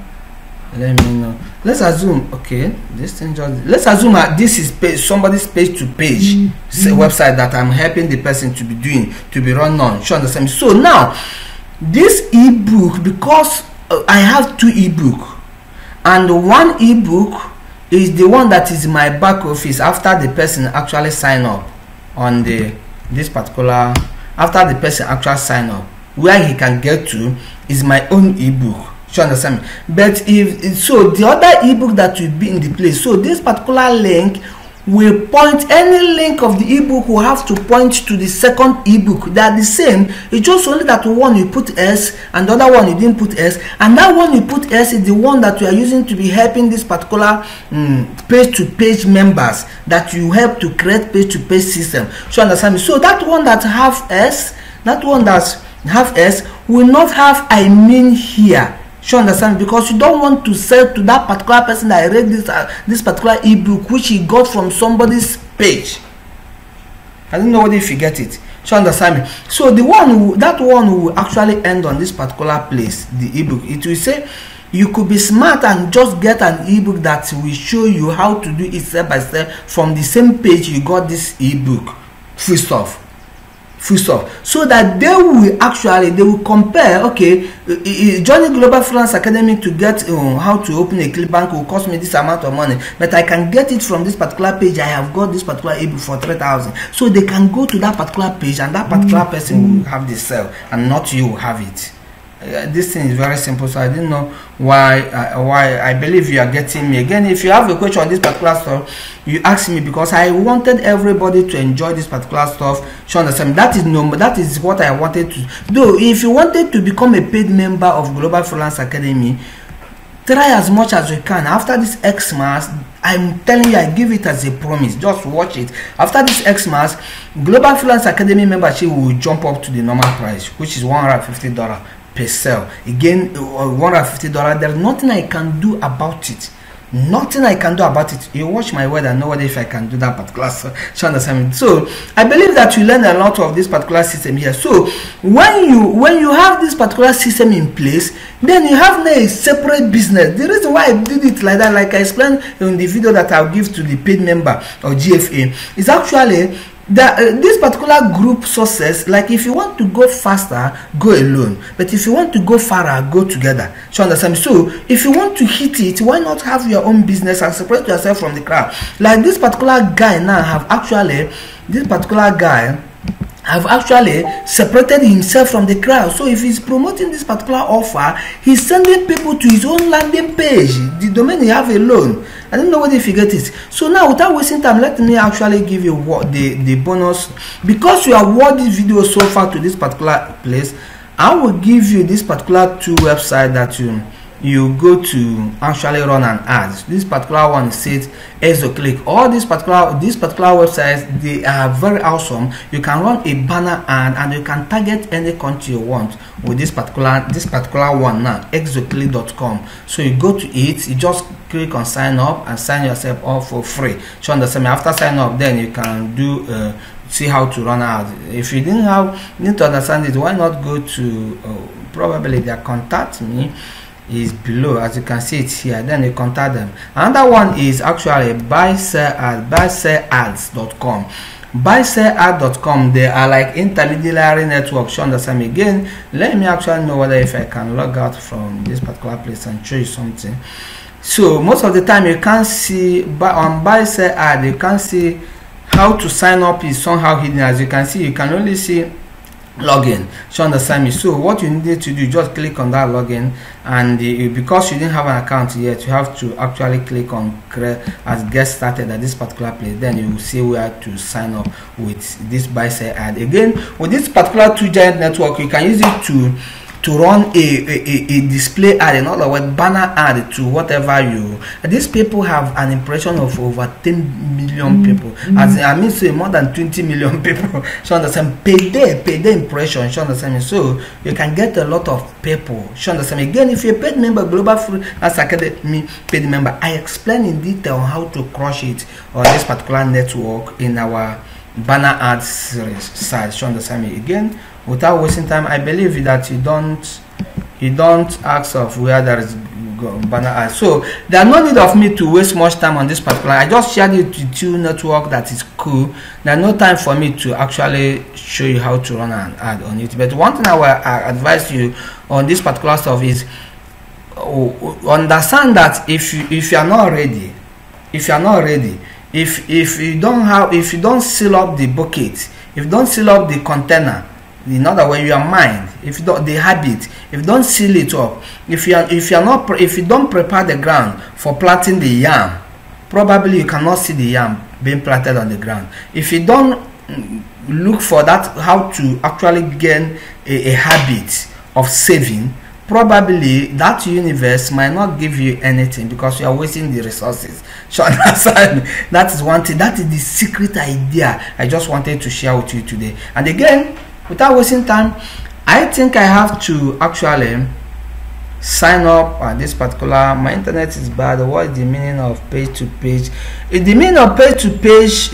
Let me know. Let's assume, okay, this thing just, let's assume that this is somebody's page to page website that I'm helping the person to be run on. You understand me? So now this ebook, because I have two ebook, and one ebook is the one that is in my back office after the person actually sign up on this particular, after the person actually sign up.
where he can get to is my own ebook. You understand me? But if so, the other ebook that will be in the place, so this particular link will point, any link of the ebook will have to point to the second ebook. They are the same, it's just only that one you put S and the other one you didn't put S, and that one you put S is the one that you are using to be helping this particular page-to-page members that you help to create page-to-page system. So understand me? So that one that have S, that one that have S will not have I mean here. You understand? Because you don't want to sell to that particular person that read this particular ebook which he got from somebody's page. I don't know whether if you get it. You understand me? So the one that one will actually end on this particular place, the ebook. It will say you could be smart and just get an ebook that will show you how to do it step by step from the same page you got this ebook. Free stuff. So that they will compare. Okay, joining Global Freelance Academy to get how to open a ClickBank will cost me this amount of money, but I can get it from this particular page. I have got this particular ebook for 3,000. So they can go to that particular page and that particular person will have the sale and not you will have it. This thing is very simple, so I didn't know why I believe you are getting me. Again, if you have a question on this particular stuff, you ask me, because I wanted everybody to enjoy this particular stuff. You understand? That is what I wanted to do. If you wanted to become a paid member of Global Freelance Academy, try as much as you can. After this Xmas, I'm telling you, I give it as a promise. Just watch it. After this Xmas, Global Freelance Academy membership will jump up to the normal price, which is $150 per sale. Again, $150. There's nothing I can do about it. Nothing I can do about it. You watch my word and know whether if I can do that particular assignment. So I believe that you learn a lot of this particular system here. So when you have this particular system in place, then you have a separate business. The reason why I did it like that, like I explained in the video that I'll give to the paid member or GFA, is actually that this particular group success, like if you want to go faster, go alone, but if you want to go farther, go together. So understand? So if you want to hit it, why not have your own business and separate yourself from the crowd? Like this particular guy now have actually separated himself from the crowd. So if he's promoting this particular offer, he's sending people to his own landing page, the domain he have alone. I don't know whether if you get it. So now, without wasting time, let me actually give you what the bonus. Because you have watched this video so far to this particular place, I will give you this particular two websites that you go to actually run an ad. This particular one says ExoClick. All these particular websites, they are very awesome. You can run a banner ad and you can target any country you want with this particular one now, exoclick.com. So you go to it, you just click on sign up and sign yourself up for free. So understand me? After sign up, then you can do see how to run out. If you need to understand it, why not go to probably their contact me is below, as you can see it here. Then you contact them. Another one is actually buysell.ads.com. buysell.ads.com. They are like intermediary networks. You understand me? Again, let me actually know whether if I can log out from this particular place and show you something. So most of the time you can't see, but on buysell ad you can't see how to sign up is somehow hidden. As you can see, you can only see login. So understand me? So what you need to do, just click on that login, and because you didn't have an account yet, you have to actually click on create as get started at this particular place. Then you will see where to sign up with this buysell ad. Again, with this particular two giant network, you can use it to run a display ad, in other words, banner ad to whatever you. These people have an impression of over 10 million people. As I mean, say more than 20 million people. So understand, pay day impression. So understand me? So you can get a lot of people. So understand me? Again, if you're a paid member, Global Freelance Academy paid member, I explain in detail how to crush it on this particular network in our banner ad series side. So understand me? Again, without wasting time, I believe that you don't ask of where there is banner ads. So there are no need of me to waste much time on this particular. I just shared it with you network that is cool. There's no time for me to actually show you how to run an ad on it. But one thing I will advise you on this particular stuff is understand that if you are not ready, if you don't seal up the bucket, if you don't seal up the container, In other words, your mind, if you don't, the habit, if you don't seal it up, if you don't prepare the ground for planting the yam, probably you cannot see the yam being planted on the ground. If you don't look for that, how to actually gain a habit of saving, probably that universe might not give you anything because you are wasting the resources. So that is one thing. That is the secret idea I just wanted to share with you today. And again, without wasting time, I think I have to actually sign up at this particular. My internet is bad. What is the meaning of page to page? The meaning of page to page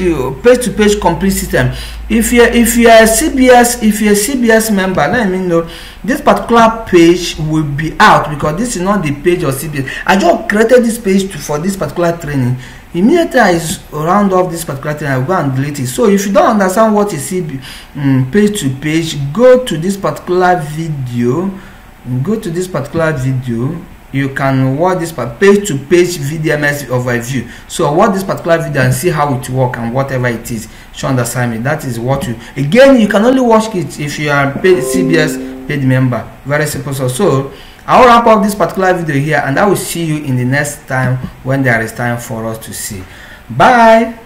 complete system. If you're a CBS member, let me know this particular page will be out because this is not the page of CBS. I just created this page for this particular training. Immediately I round off this particular thing, I will go and delete it. So if you don't understand what is page to page, go to this particular video. You can watch this page to page VDMS overview. So watch this particular video and see how it works and whatever it is. Show understand me. That is what you, again, you can only watch it if you are a CBS paid member. Very simple. So I will wrap up this particular video here, and I will see you in the next time when there is time for us to see. Bye.